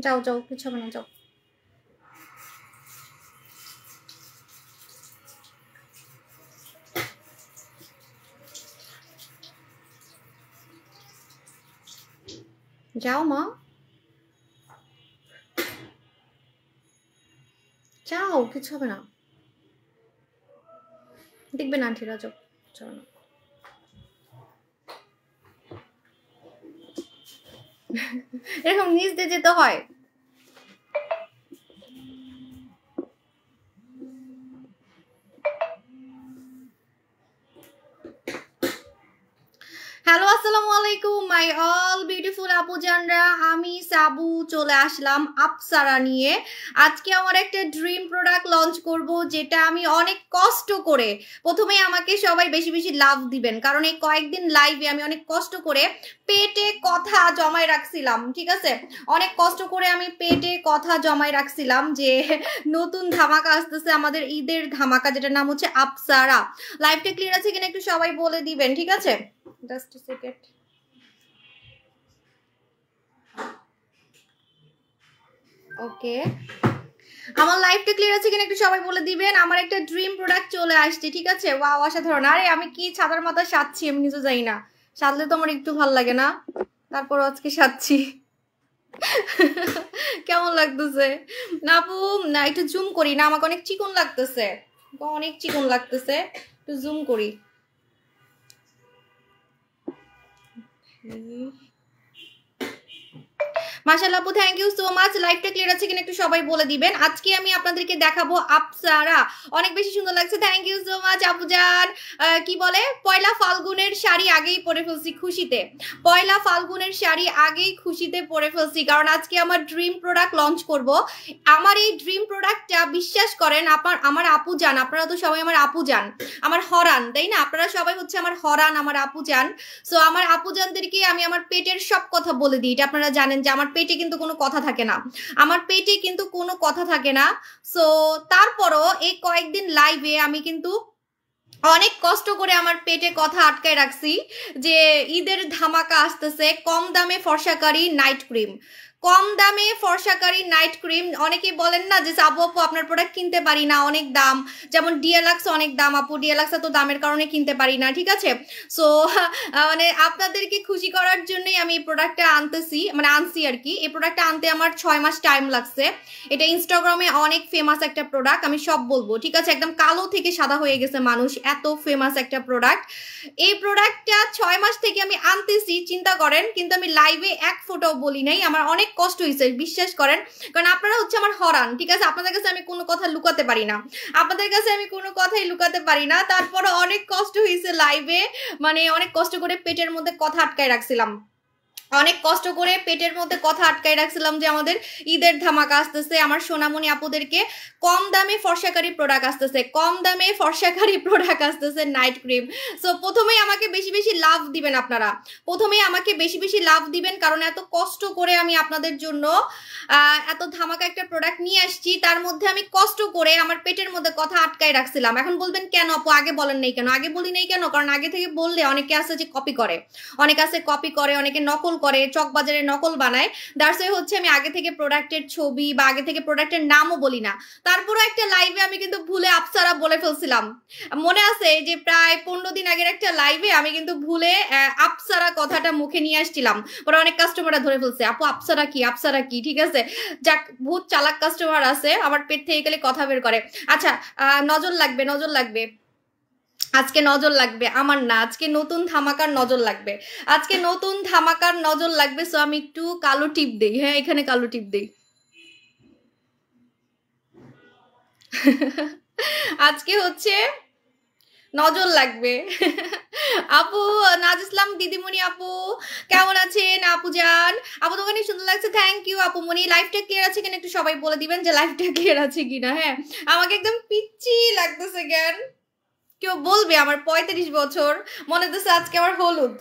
যাও যাও, কিছু হবে না, যাও। যাও মা, যাও, কিছু হবে না, দেখবেন আন্টিরা, যাও, চলো না। এরকম নিচ দিয়ে যেতে হয়। হ্যালো, আসসালামু আলাইকুম মাই অল বিউটিফুল আপুজানরা। আমি সাবু চলে আসলাম আপসারা নিয়ে। আজকে আমার একটা ড্রিম প্রোডাক্ট লঞ্চ করব, যেটা আমি অনেক কষ্ট করে, প্রথমে আমাকে সবাই বেশি বেশি লাভ দিবেন, কারণ এই কয়েকদিন লাইভে আমি অনেক কষ্ট করে পেটে কথা জমায় রাখছিলাম। ঠিক আছে, অনেক কষ্ট করে আমি পেটে কথা জমায় রাখছিলাম যে নতুন ধামাকা আসতেছে, আমাদের ঈদের ধামাকা, যেটার নাম হচ্ছে আপসারা। লাইভটা ক্লিয়ার আছে কিনা একটু সবাই বলে দিবেন, ঠিক আছে? Just a second. ওকে, আমার লাইফটা ক্লিয়ার আছে কিনা একটু সবাই বলে দিবেন। আমার একটা ড্রিম প্রোডাক্ট চলে আসছে, ঠিক আছে? ওয়াও, অসাধারণ। আরে আমি কি ছাতার মাথা সাজছি, আমি নিজে যাই না, সাজলে তো আমার একটু ভালো লাগে না, তারপর আজকে সাজছি। কেমন লাগতেছে না আপু? না একটু জুম করি না, আমাকে অনেক চিকন লাগতেছে, অনেক চিকন লাগতেছে, একটু জুম করি। মাশাআল্লাহ আপু, থ্যাংক ইউ সো মাচ। লাইভটা ক্লিয়ার আছে কিনা একটু সবাই বলে দিবেন। আজকে আমি আপনাদেরকে দেখাবো আপসারা, অনেক বেশি সুন্দর লাগছে। থ্যাংক ইউ সো মাচ আপুজান। কি বলে, পয়লা ফাল্গুনের শাড়ি আগেই পরে ফেলছি খুশিতে, পয়লা ফাল্গুনের শাড়ি আগেই খুশিতে পরে ফেলছি, কারণ আজকে আমার ড্রিম প্রোডাক্ট লঞ্চ করব। আমার এই ড্রিম প্রোডাক্টটা বিশ্বাস করেন, আমার আপুজান, আপনারা তো সবাই আমার আপুজান, আমার হরান, তাই না? আপনারা সবাই হচ্ছে আমার হরান, আমার আপুজান। সো আমার আপুজানদেরকে আমি আমার পেটের সব কথা বলে দিই। এটা আপনারা জানেন যে আমার পেটে কিন্তু কোনো কথা থাকে না, আমার পেটে কিন্তু কোনো কথা থাকে না। সো তারপরও এই কয়েকদিন লাইভে আমি কিন্তু অনেক কষ্ট করে আমার পেটে কথা আটকায় রাখছি যে ঈদের ধামাকা আসতেছে, কম দামে ফর্সাকারী নাইট ক্রিম, কম দামে ফর্সাকারী নাইট ক্রিম। অনেকেই বলেন না যে আপু আপু আপনার প্রোডাক্ট কিনতে পারি না, অনেক দাম, যেমন ডিএলাক্স অনেক দাম আপু, ডিএলাক্স তো দামের কারণে কিনতে পারি না, ঠিক আছে? সো মানে আপনাদেরকে খুশি করার জন্যই আমি এই প্রোডাক্টটা আনতেছি, মানে আনছি আর কি। এই প্রোডাক্টটা আনতে আমার 6 মাস টাইম লাগছে। এটা ইনস্টাগ্রামে অনেক ফেমাস একটা প্রোডাক্ট, আমি সব বলবো, ঠিক আছে? একদম কালো থেকে সাদা হয়ে গেছে মানুষ, এত ফেমাস একটা প্রোডাক্ট। এই প্রোডাক্টটা 6 মাস থেকে আমি আনতেছি, চিন্তা করেন, কিন্তু আমি লাইভে এক ফোটাও বলি নাই। আমার অনেক কষ্ট হয়েছে, বিশ্বাস করেন, কারণ আপনারা হচ্ছে আমার হরান, ঠিক আছে? আপনাদের কাছে আমি কোনো কথা লুকাতে পারি না, আপনাদের কাছে আমি কোনো কথাই লুকাতে পারি না। তারপরে অনেক কষ্ট হয়েছে লাইভে, মানে অনেক কষ্ট করে পেটের মধ্যে কথা আটকায় রাখছিলাম, অনেক কষ্ট করে পেটের মধ্যে কথা আটকায় রাখছিলাম যে আমাদের ঈদের ধামাকা আসতেছে, আমার সোনামণি আপুদেরকে কম দামে ফর্সাকারী প্রোডাক্ট আসতেছে, কম দামে ফর্সাকারী প্রোডাক্ট আসতেছে নাইট ক্রিম। সো প্রথমেই আমাকে বেশি বেশি লাভ দিবেন আপনারা, প্রথমেই আমাকে বেশি বেশি লাভ দিবেন, কারণ এত কষ্ট করে আমি আপনাদের জন্য এত ধামাকা একটা প্রোডাক্ট নিয়ে আসছি, তার মধ্যে আমি কষ্ট করে আমার পেটের মধ্যে কথা আটকায় রাখছিলাম। এখন বলবেন কেন আপু আগে বলেন নাই কেন? আগে বলি নাই কেন? কারণ আগে থেকে বললে অনেকে আছে যে কপি করে, অনেকে আছে কপি করে, অনেকে নকল করে, চকবাজারে নকল বানায়। দ্যাটস ওয়াই হচ্ছে আমি আগে থেকে প্রোডাক্টের ছবি বা আগে থেকে প্রোডাক্টের নামও বলি না। তারপরও একটা লাইভে আমি কিন্তু ভুলে আপসারা বলে ফেলছিলাম, মনে আছে যে প্রায় 15 দিন আগের একটা লাইভে আমি কিন্তু ভুলে আপসারা কথাটা মুখে নিয়ে আসছিলাম, পরে অনেক কাস্টমাররা ধরে ফেলছে আপু আপসারা কি, আপসারা কি, ঠিক আছে? যাক, বহুত চালাক কাস্টমার আছে, আমার পেট থেকে গেলে কথা বের করে। আচ্ছা, নজর লাগবে, নজর লাগবে, আজকে নজর লাগবে, আমার না, আজকে নতুন ধামাকার নজর লাগবে, আজকে নতুন ধামাকার নজর লাগবে। সো আমি একটু কালো টিপ দেই, হ্যাঁ এখানে কালো টিপ দেই। আজকে হচ্ছে নজর লাগবে। আপু নাজ ইসলাম দিদিমণি আপু কেমন আছেন? আপু যান, আপু দোকানে সুন্দর লাগছে, থ্যাংক ইউ আপু মনি। লাইফটা ক্লিয়ার আছে কিনা একটু সবাই বলে দিবেন যে লাইফটা ক্লিয়ার আছে কিনা। হ্যাঁ, আমাকে একদম পিচ্ছি লাগতেছে জ্ঞান, কেউ বলবে আমার 35 বছর, মনে হচ্ছে আজকে আমার হলুদ,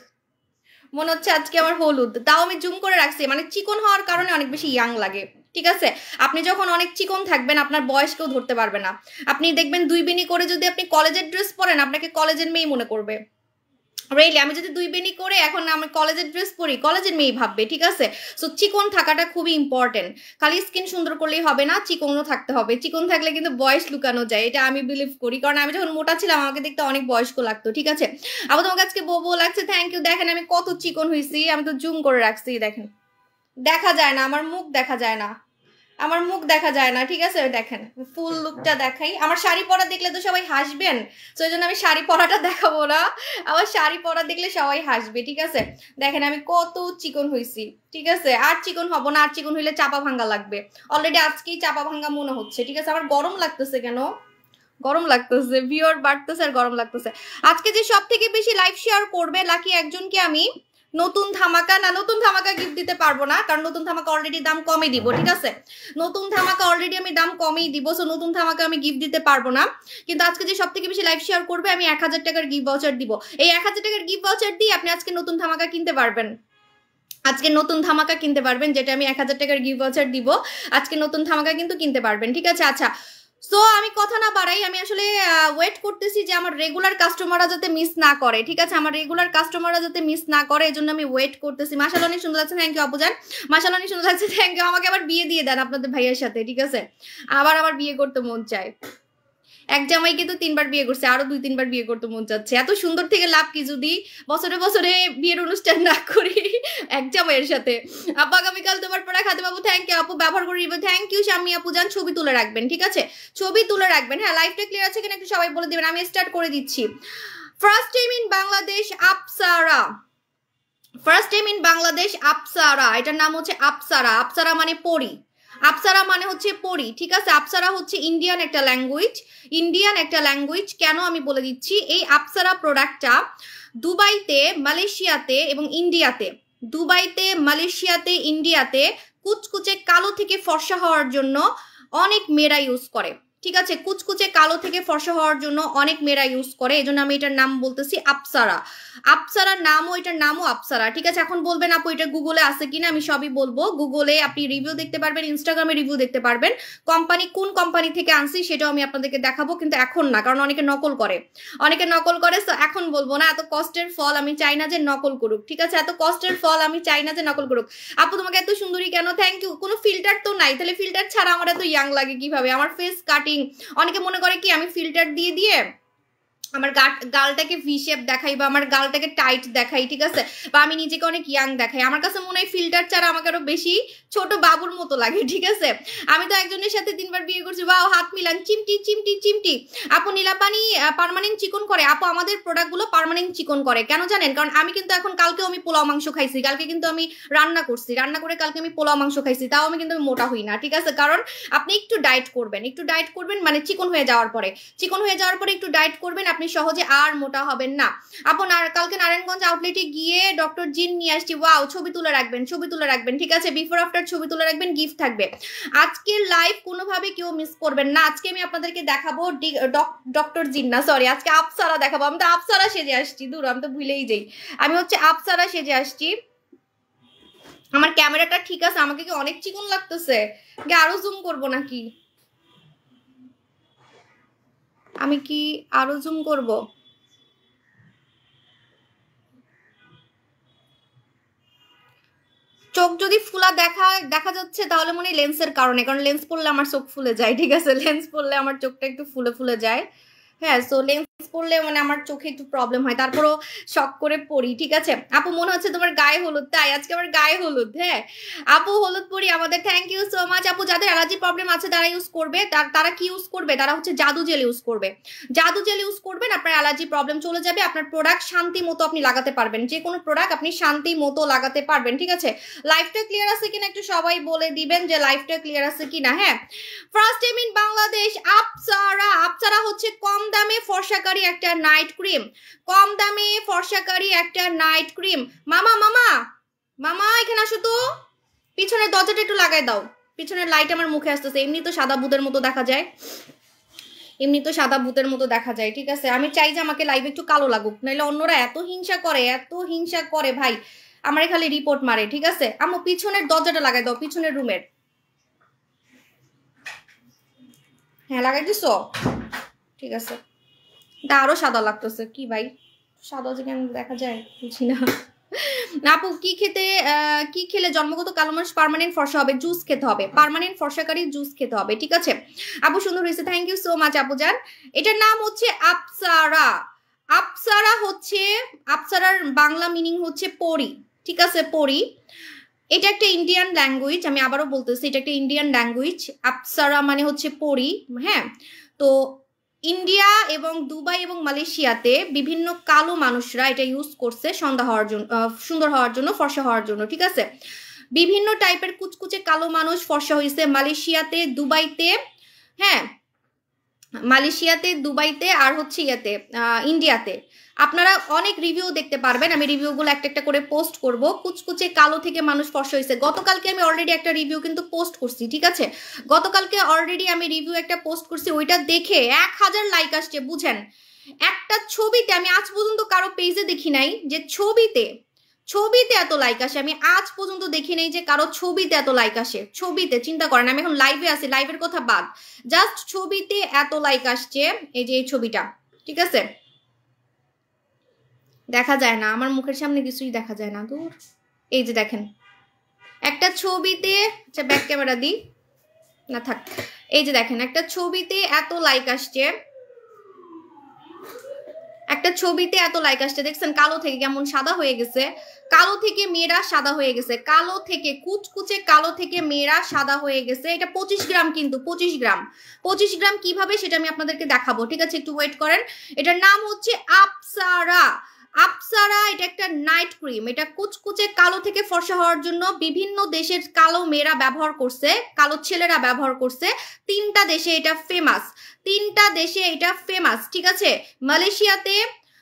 মনে হচ্ছে আজকে আমার হলুদ। তাও আমি জুম করে রাখছি, মানে চিকন হওয়ার কারণে অনেক বেশি ইয়াং লাগে, ঠিক আছে? আপনি যখন অনেক চিকন থাকবেন আপনার বয়স কেউ ধরতে পারবে না। আপনি দেখবেন 2 বেনি করে যদি আপনি কলেজের ড্রেস পরেন, আপনাকে কলেজের মেয়ে মনে করবে, রেলি আমি যদি 2 বেনি করে এখন আমি কলেজের ড্রেস পরি, কলেজের মেয়ে ভাববে, ঠিক আছে? সো চিকন থাকাটা খুবই ইম্পর্টেন্ট। খালি স্কিন সুন্দর করলেই হবে না, চিকনও থাকতে হবে। চিকন থাকলে কিন্তু বয়স লুকানো যায়, এটা আমি বিলিভ করি। কারণ আমি যখন মোটা ছিলাম আমাকে দেখতে অনেক বয়স্ক লাগতো, ঠিক আছে? আবার তোমার কাছে বউ লাগছে, থ্যাংক ইউ। দেখেন আমি কত চিকন হয়েছি, আমি তো জুম করে রাখছি, দেখেন দেখা যায় না, আমার মুখ দেখা যায় না, আমার মুখ দেখা যায় না, ঠিক আছে? দেখেন ফুল লুকটা দেখাই। আমার শাড়ি পরা দেখলে তো সবাই হাসবেন, তো এই জন্য আমি শাড়ি পরাটা দেখাবো না। আমার শাড়ি পরা দেখলে সবাই হাসবে, ঠিক আছে? দেখেন আমি কত চিকন হয়েছি, ঠিক আছে? আর চিকন হব না, আর চিকন হইলে চাপা ভাঙ্গা লাগবে। অলরেডি আজকেই চাপা ভাঙ্গা মনে হচ্ছে, ঠিক আছে? আমার গরম লাগতেছে কেন? গরম লাগতেছে, ভিউয়ার বাড়তেছে আর গরম লাগতেছে। আজকে যে সব থেকে বেশি লাইভ শেয়ার করবে লাকি একজনকে আমি নতুন ধামাকা, না নতুন ধামাকা গিফট দিতে পারবো না, কারণ নতুন ধামাকা অলরেডি দাম কমই দিব, ঠিক আছে? নতুন ধামাকা অলরেডি আমি দাম কমই দিব, সো নতুন ধামাকা আমি গিফট দিতে পারবো না। কিন্তু আজকে যে সব থেকে বেশি লাইভ শেয়ার করবে আমি 1000 টাকার গিফট ভাউচার দিব। এই 1000 টাকার গিফট ভাউচার দিয়ে আপনি আজকে নতুন ধামাকা কিনতে পারবেন। আজকে নতুন ধামাকা কিনতে পারবেন, যেটা আমি 1000 টাকার গিফট ভাউচার দিব। আজকে নতুন ধামাকা কিন্তু কিনতে পারবেন, ঠিক আছে? আচ্ছা, সো আমি কথা না বাড়াই, আমি আসলে ওয়েট করতেছি যে আমার রেগুলার কাস্টমাররা যাতে মিস না করে, ঠিক আছে? আমার রেগুলার কাস্টমাররা যাতে মিস না করে, এই জন্য আমি ওয়েট করতেছি। মাশাআল্লাহ অনেক সুন্দর লাগছে, থ্যাংক ইউ আপুজান। মাশাআল্লাহ অনেক সুন্দর লাগছে, থ্যাংক ইউ। আমাকে আবার বিয়ে দিয়ে দেন আপনাদের ভাইয়ের সাথে, ঠিক আছে? আবার আমার বিয়ে করতে মন চায়। এক জামাইকে তো 3বার বিয়ে করছে, আরো 2-3বার বিয়ে করতে মন চাচ্ছে। এত সুন্দর থেকে লাভ কি যদি বছরে বছরে বিয়ের অনুষ্ঠান না করি এক জামাইয়ের সাথে। আপু আগামীকাল তোমার পড়া খাতে পাবো, থ্যাংক ইউ আপু, ব্যবহার করে নিব, থ্যাংক ইউ। শাম্মী আপু যান, ছবি তুলে রাখবেন, ঠিক আছে? ছবি তুলে রাখবেন। হ্যাঁ, লাইভটা ক্লিয়ার আছে কিনা একটু সবাই বলে দিবেন, আমি স্টার্ট করে দিচ্ছি। First time in Bangladesh Apsara, first time in Bangladesh Apsara, এটার নাম হচ্ছে আপসারা। আপসারা মানে পরি, আপসারা মানে হচ্ছে পরি, ঠিক আছে? আপসারা হচ্ছে ইন্ডিয়ান একটা ল্যাঙ্গুয়েজ, ইন্ডিয়ান একটা ল্যাঙ্গুয়েজ। কেন আমি বলে দিচ্ছি, এই আপসারা প্রোডাক্টটা দুবাইতে, মালয়েশিয়াতে এবং ইন্ডিয়াতে, দুবাইতে, মালয়েশিয়াতে, ইন্ডিয়াতে কুচকুচে কালো থেকে ফর্সা হওয়ার জন্য অনেক মেয়েরা ইউজ করে, ঠিক আছে? কুচকুচে কালো থেকে ফর্সা হওয়ার জন্য অনেক মেয়েরা ইউজ করে, এই জন্য আমি এটার নাম বলতেছি আপসারা। আপসারার নামও, এটার নামও আপসারা, ঠিক আছে? এখন বলবেন আপু এটা গুগলে আছে কিনা, আমি সবই বলবো। গুগলে আপনি রিভিউ দেখতে পারবেন, ইনস্টাগ্রামে রিভিউ দেখতে পারবেন। কোম্পানি কোন কোম্পানি থেকে আনছি সেটাও আমি আপনাদেরকে দেখাবো, কিন্তু এখন না, কারণ অনেকে নকল করে, অনেকে নকল করে, তো এখন বলবো না। এত কষ্টের ফল আমি চাই না যে নকল করুক, ঠিক আছে? এত কষ্টের ফল আমি চাই না যে নকল করুক। আপু তোমাকে এত সুন্দরী কেন? Thank you. কোনো ফিল্টার তো নাই, তাহলে ফিল্টার ছাড়া আমার এত ইয়াং লাগে কিভাবে? আমার ফেস কাটিং, অনেকে মনে করে কি আমি ফিল্টার দিয়ে দিয়ে আমার গালটাকে ভি শেপ দেখাই বা আমার গালটাকে টাইট দেখাই, ঠিক আছে? বা আমি নিজেকে অনেক ইয়াং দেখাই। আমার কাছে মনে হয় ফিল্টার ছাড়া আমাকে আরো বেশি ছোট বাবুর মতো লাগে, ঠিক আছে? আমি তো একজনের সাথে 3বার বিয়ে করছি, বাও হাত মিলান, চিমটি চিমটি চিমটি। আপু নীলাপানি পার্মানেন্ট চিকন করে? আপু আমাদের প্রোডাক্টগুলো পার্মানেন্ট চিকন করে, কেন জানেন? কারণ আমি কিন্তু এখন, কালকেও আমি পোলাও মাংস খাইছি, কালকে কিন্তু আমি রান্না করছি, রান্না করে কালকে আমি পোলাও মাংস খাইছি, তাও আমি কিন্তু মোটা হই না, ঠিক আছে? কারণ আপনি একটু ডায়েট করবেন, একটু ডায়েট করবেন, মানে চিকন হয়ে যাওয়ার পরে, চিকন হয়ে যাওয়ার পরে একটু ডায়েট করবেন, আপনি সহজে আর মোটা হবেন না। আপন আর কালকে নারায়ণগঞ্জ আউটলেটে গিয়ে ডক্টর জিন নিয়ে আসছি, ওয়াও, ছবি তুলে রাখবেন, ছবি তুলে রাখবেন, ঠিক আছে? বিফোর আফটার ছবি তুলে রাখবেন, গিফট থাকবে। আজকের লাইভ কোনোভাবে কেউ মিস করবেন না। আজকে আমি আপনাদেরকে দেখাবো ডক্টর জিন না, সরি, আজকে আপসারা দেখাবো। আমি তো আপসারা সেজে আসছি, দূর, আমি তো ভুলেই যাই, আমি হচ্ছে আপসারা সেজে আসছি। আমার ক্যামেরাটা ঠিক আছে? আমাকে কি অনেক চিকন লাগতেছে? আরো জুম করব নাকি? আমি কি আরো জুম করব? চোখ যদি ফুলা দেখা যাচ্ছে তাহলে মনে হয় লেন্সের কারণে, কারণ লেন্স পরলে আমার চোখ ফুলে যায়, ঠিক আছে? লেন্স পরলে আমার চোখটা একটু ফুলে ফুলে যায়। হ্যাঁ, সো লেন্স পরলে মানে আমার চোখে একটু প্রবলেম হয়, তারপরও শখ করে পড়ি, ঠিক আছে? আপু মনে হচ্ছে তোমার গায়ে হলুদ, তাই আজকে আমার গায়ে হলুদ। হ্যাঁ আপু, হলুদ পরি আমাদের, থ্যাংক ইউ সো মাচ। আপু যাদের অ্যালার্জি প্রবলেম আছে তারা ইউজ করবে, তারা কি ইউজ করবে? তারা হচ্ছে জাদু জেল ইউজ করবে। জাদু জেল ইউজ করবেন, আপনার অ্যালার্জি প্রবলেম চলে যাবে, আপনার প্রোডাক্ট শান্তি মতো আপনি লাগাতে পারবেন, যে কোনো প্রোডাক্ট আপনি শান্তি মতো লাগাতে পারবেন, ঠিক আছে? লাইফটা ক্লিয়ার আছে কিনা একটু সবাই বলে দিবেন যে লাইফটা ক্লিয়ার আছে কিনা। হ্যাঁ, ফার্স্ট টাইম ইন বাংলাদেশ আপসারা। আপসারা হচ্ছে কম দামে ফর্সাকারী একটা নাইট ক্রিম, কম দামে ফর্সাকারী একটা নাইট ক্রিম। মামা মামা মামা এখানে আসো তো, পিছনের দরজাটা একটু লাগাই দাও, পিছনের লাইট আমার মুখে আসতেছে। এমনি তো সাদা ভূতের মতো দেখা যায়, এমনি তো সাদা ভূতের মতো দেখা যায়, ঠিক আছে? আমি চাই যে আমাকে লাইভ একটু কালো লাগুক, নাহলে অন্যরা এত হিংসা করে, এত হিংসা করে ভাই, আমার খালি রিপোর্ট মারে, ঠিক আছে? আমার পিছনের দরজাটা লাগাই দাও, পিছনের রুমের। হ্যাঁ লাগাই দিছো, ঠিক আছে? এটা আরো সাদা লাগতেছে কি ভাই, সাদা যে কেন দেখা যায় বুঝি না। আপু কি খেলে জন্মগত কালো মানুষ পার্মানেন্ট ফর্সা হবে? জুস খেতে হবে, পার্মানেন্ট ফর্সাকারী জুস খেতে হবে, ঠিক আছে। আপু সুন্দর হয়েছে, থ্যাংক ইউ সো মাচ আপু জান। এটার নাম হচ্ছে আপসারা। আপসারা হচ্ছে, আপসারার বাংলা মিনিং হচ্ছে পরি, ঠিক আছে, পরি। এটা একটা ইন্ডিয়ান ল্যাঙ্গুয়েজ, আমি আবারও বলতেছি এটা একটা ইন্ডিয়ান ল্যাঙ্গুয়েজ। আপসারা মানে হচ্ছে পরি, হ্যাঁ। তো ইন্ডিয়া এবং দুবাই এবং মালয়েশিয়াতে বিভিন্ন কালো মানুষরা এটা ইউজ করছে সন্ধ্যা হওয়ার জন্য, সুন্দর হওয়ার জন্য, ফর্সা হওয়ার জন্য, ঠিক আছে। বিভিন্ন টাইপের কুচকুচে কালো মানুষ ফর্সা হয়েছে মালয়েশিয়াতে, দুবাইতে, হ্যাঁ, মালয়েশিয়াতে, দুবাইতে, আর হচ্ছে ইয়াতে, ইন্ডিয়াতে। আপনারা অনেক রিভিউ দেখতে পারবেন, আমি রিভিউগুলো একটা একটা করে পোস্ট করব। কুচকুচে কালো থেকে মানুষ ফর্সা হয়েছে। গতকালকে আমি অলরেডি একটা রিভিউ কিন্তু পোস্ট করছি, ঠিক আছে। গতকালকে অলরেডি আমি রিভিউ একটা পোস্ট করছি, ওইটা দেখে 1000 লাইক আসছে, বুঝেন। একটা ছবিতে, আমি আজ পর্যন্ত কারো পেজে দেখি নাই যে ছবিতে এত লাইক আসে। আমি আজ পর্যন্ত দেখি নাই যে কারো ছবিতে এত লাইক আসে। ছবিতে, চিন্তা করেন, আমি এখন লাইভে আছি, লাইভের কথা বাদ, জাস্ট ছবিতে এত লাইক আসছে। এই যে এই ছবিটা, ঠিক আছে, দেখা যায় না, আমার মুখের সামনে কিছুই দেখা যায় না, দূর। এই যে দেখেন একটা ছবিতে, আচ্ছা ব্যাক ক্যামেরা দিই না, থাক। এই যে দেখেন একটা ছবিতে এত লাইক আসছে, একটা ছবিতে এত লাইক আসছে, দেখছেন। কালো থেকে কেমন সাদা হয়ে গেছে, কালো থেকে মেয়েরা সাদা হয়ে গেছে, কালো থেকে, কুচকুচে কালো থেকে মেয়েরা সাদা হয়ে গেছে। এটা 25 গ্রাম, কিন্তু 25 গ্রাম, 25 গ্রাম কিভাবে সেটা আমি আপনাদেরকে দেখাবো, ঠিক আছে, একটু ওয়েট করেন। এটার নাম হচ্ছে আপসারা। আপসারা এটা একটা নাইট ক্রিম। এটা কুচকুচে কালো থেকে ফর্সা হওয়ার জন্য বিভিন্ন দেশের কালো মেয়েরা ব্যবহার করছে, কালো ছেলেরা ব্যবহার করছে। 3টা দেশে এটা ফেমাস, 3টা দেশে এটা ফেমাস, ঠিক আছে। মালয়েশিয়াতে,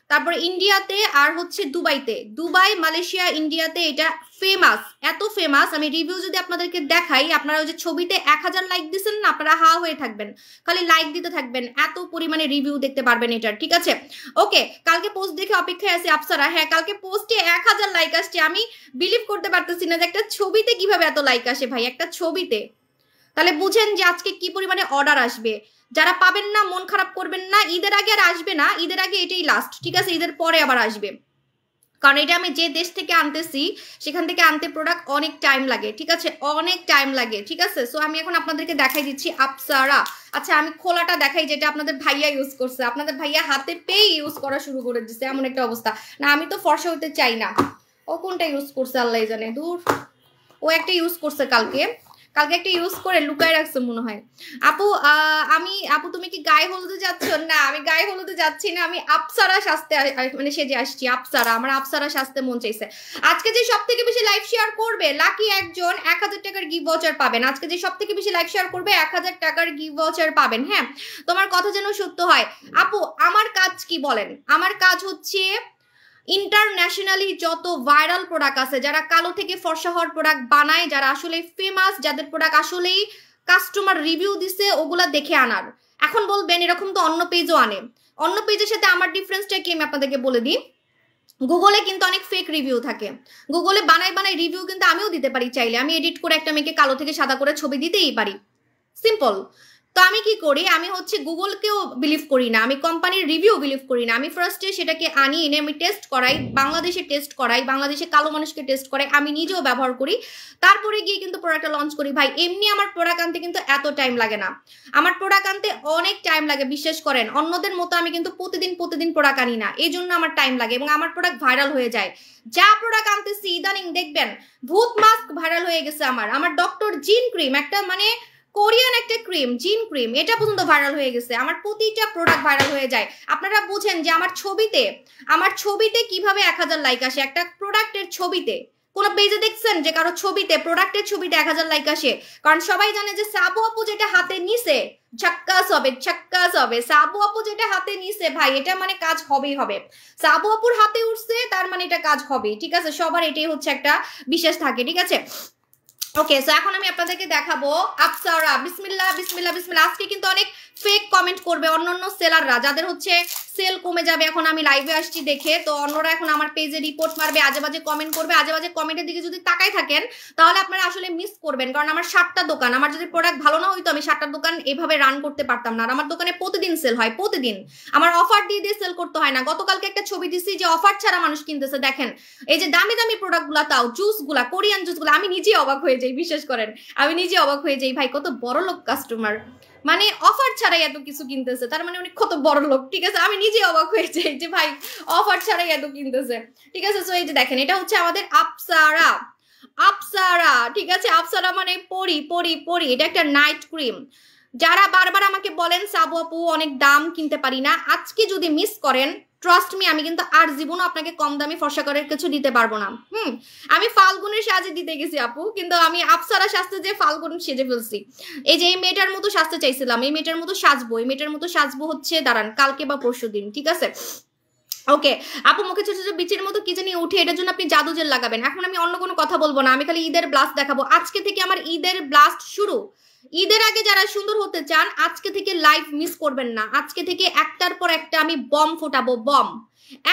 তারপর ইন্ডিয়াতে, আর হচ্ছে দুবাইতে। দুবাই, মালয়েশিয়া, ইন্ডিয়াতে এটা ফেমাস, এত ফেমাস। আমি রিভিউ যদি আপনাদেরকে দেখাই, আপনারা ওই যে ছবিতে 1000 লাইক দিচ্ছেন না, আপনারা হা হয়ে থাকবেন, খালি লাইক দিতে থাকবেন, এত পরিমাণে রিভিউ দেখতে পারবেন এটার, ঠিক আছে। ওকে, কালকে পোস্ট দেখে অপেক্ষায় আছি আপসারা। হ্যাঁ, কালকে পোস্টে 1000 লাইক আসছে। আমি বিলিভ করতে পারতেছি না যে একটা ছবিতে কিভাবে এত লাইক আসে ভাই, একটা ছবিতে। তাহলে বুঝেন যে আজকে কি পরিমাণে অর্ডার আসবে। যারা পাবেন না মন খারাপ করবেন না, ঈদের আগে আর আসবে না, ঈদের আগে এটাই লাস্ট, ঠিক আছে। ঈদের পরে আবার আসবে, কারণ এটা আমি যে দেশ থেকে আনতেছি সেখান থেকে আনতে প্রোডাক্ট অনেক টাইম লাগে, ঠিক আছে, অনেক টাইম লাগে, ঠিক আছে। সো আমি এখন আপনাদেরকে দেখাই দিচ্ছি আপসারা। আচ্ছা, আমি খোলাটা দেখাই, যেটা আপনাদের ভাইয়া ইউজ করছে, আপনাদের ভাইয়া হাতে পেয়ে ইউজ করা শুরু করে দিচ্ছে, এমন একটা অবস্থা। না, আমি তো ফর্সা হইতে চাই না। ও কোনটা ইউজ করছে আল্লাহ জানে, দূর। ও একটা ইউজ করছে কালকে একটা ইউজ করে লুকায় রাখছে মনে হয়। আপু তুমি কি গায়ে হলুদে যাচ্ছ? না, আমি গায়ে হলুদে যাচ্ছি না, আমি আপসারা সাজতে, মানে সেজে আসছি আপসারা। আমার আপসারা সাজতে মন চাইছে। আজকে যে সব থেকে বেশি লাইভ শেয়ার করবে, লাকি একজন 1000 টাকার গিফট ভাউচার পাবেন। আজকে যে সব থেকে বেশি লাইভ শেয়ার করবে 1000 টাকার গিফট ভাউচার পাবেন। হ্যাঁ, তোমার কথা যেন সত্য হয়। আপু আমার কাজ কি বলেন? আমার কাজ হচ্ছে ইন্টারন্যাশনালি যত ভাইরাল প্রোডাক্ট আছে, যারা কালো থেকে ফর্সা হওয়ার প্রোডাক্ট বানায়, যারা আসলে ফেমাস, যাদের প্রোডাক্ট আসলেই কাস্টমার রিভিউ দিছে, ওগুলা দেখে আনার। এখন বলবেন এরকম তো অন্য পেজও আনে। অন্য পেজের সাথে আমার ডিফারেন্সটা কি আমি আপনাদেরকে বলে দিই। গুগলে কিন্তু অনেক ফেক রিভিউ থাকে। গুগলে বানাই রিভিউ কিন্তু আমিও দিতে পারি চাইলে। আমি এডিট করে একটা মেয়েকে কালো থেকে সাদা করে ছবি দিতেই পারি, সিম্পল। তো আমি কি করি, আমি হচ্ছে গুগলকেও বিলিভ করি না, আমি কোম্পানির রিভিউ বিলিভ করি না। আমি ফার্স্টে সেটাকে আনি, এনে আমি টেস্ট করাই, বাংলাদেশে টেস্ট করাই, বাংলাদেশে কালো মানুষকে টেস্ট করাই, আমি নিজেও ব্যবহার করি, তারপরে গিয়ে কিন্তু প্রোডাক্টটা লঞ্চ করি। ভাই এমনি আমার প্রোডাক্ট আনতে কিন্তু এত টাইম লাগে না, আমার প্রোডাক্ট আনতে অনেক টাইম লাগে, বিশ্বাস করেন। অন্যদের মতো আমি কিন্তু প্রতিদিন প্রোডাক্ট আনি না, এই জন্য আমার টাইম লাগে এবং আমার প্রোডাক্ট ভাইরাল হয়ে যায়। যা প্রোডাক্ট আনতেছি ইদানিং দেখবেন ভূত মাস্ক ভাইরাল হয়ে গেছে। আমার ডক্টর জিন ক্রিম, একটা মানে কোরিয়ান একটা ক্রিম, জিন ক্রিম, এটা পর্যন্ত ভাইরাল হয়ে গেছে। আমার প্রতিটা প্রোডাক্ট ভাইরাল হয়ে যায়। আপনারা বুঝেন যে আমার ছবিতে কিভাবে 1000 লাইক আসে একটা প্রোডাক্টের ছবিতে। কোন পেজে দেখছেন যে কারো ছবিতে, প্রোডাক্টের ছবিতে 1000 লাইক আসে? কারণ সবাই জানে যে সাবু আপু যেটা হাতে নিছে ঝক্কাস হবে। সাবু আপু যেটা হাতে নিছে ভাই, এটা মানে কাজ হবেই হবে। সাবু আপুর হাতে উঠছে, তার মানে এটা কাজ হবে, ঠিক আছে। সবার এটাই হচ্ছে একটা বিশ্বাস থাকে, ঠিক আছে। ওকে, সো এখন আমি আপনাদেরকে দেখাবো আপসারা। বিসমিল্লাহ। আজকে কিন্তু অনেক ফেক কমেন্ট করবে অন্যান্য সেলাররা, যাদের হচ্ছে সেল কমে যাবে এখন আমি লাইভে আসছি দেখে, তো অন্যরা এখন আমার পেজে রিপোর্ট মারবে, আজে বাজে কমেন্ট করবে, আজে বাজে কমেন্টের দিকে যদি তাকাই থাকেন তাহলে আপনারা আসলে মিস করবেন। কারণ আমার 7টা দোকান, আমার যদি প্রোডাক্ট ভালো না হইতো আমি 7টা দোকান এইভাবে রান করতে পারতাম না। আর আমার দোকানে প্রতিদিন সেল হয়, প্রতিদিন আমার অফার দিয়ে দিয়ে সেল করতে হয় না। গতকালকে একটা ছবি দিছি যে অফার ছাড়া মানুষ কিনতেছে, দেখেন এই যে দামি দামি প্রোডাক্ট গুলা, তাও জুস গুলা, কোরিয়ান জুস গুলা, আমি নিজে অবাক হয়ে যাই, বিশ্বাস করেন আমি নিজে অবাক হয়ে যাই, ভাই কত বড় লোক কাস্টমার, মানে অফার ছাড়াই এত কিছু কিনতেছে, তার মানে উনি কত বড় লোক, ঠিক আছে আমি নিজে অবাক হয়ে যাই যে ভাই অফার ছাড়াই এত কিনতেছে, ঠিক আছে। সো এই যে দেখেন এটা হচ্ছে আমাদের আপসারা, আপসারা, ঠিক আছে, আপসারা মানে পরি পরি পরি, এটা একটা নাইট ক্রিম। যারা বারবার আমাকে বলেন সাবু আপু অনেক দাম কিনতে পারি না, আজকে যদি মিস করেন ট্রাস্ট মি আমি কিন্তু আর জীবনও আপনাকে কম দামে ফর্সা করার কিছু দিতে পারবো না। আমি ফাল্গুনের সাজে দিতে গেছি আপু, কিন্তু আমি আপসারা সাজতে যে ফাল্গুন সেজে ফেলছি। এই যে এই মেয়েটার মতো সাজতে চাইছিলাম, এই মেয়েটার মতো সাজবো, এই মেয়েটার মতো সাজবো হচ্ছে দাঁড়ান কালকে বা পরশু দিন, ঠিক আছে। ওকে আপু মুখে ছোট ছোট বিচের মতো কি জানি উঠে, এটার জন্য আপনি জাদু জেল লাগাবেন। এখন আমি অন্য কোনো কথা বলবো না, আমি খালি ঈদের ব্লাস্ট দেখাবো। আজকে থেকে আমার ঈদের ব্লাস্ট শুরু। ঈদের আগে যারা সুন্দর হতে চান আজকে থেকে লাইভ মিস করবেন না। আজকে থেকে একটার পর একটা আমি বম ফুটাবো, বম,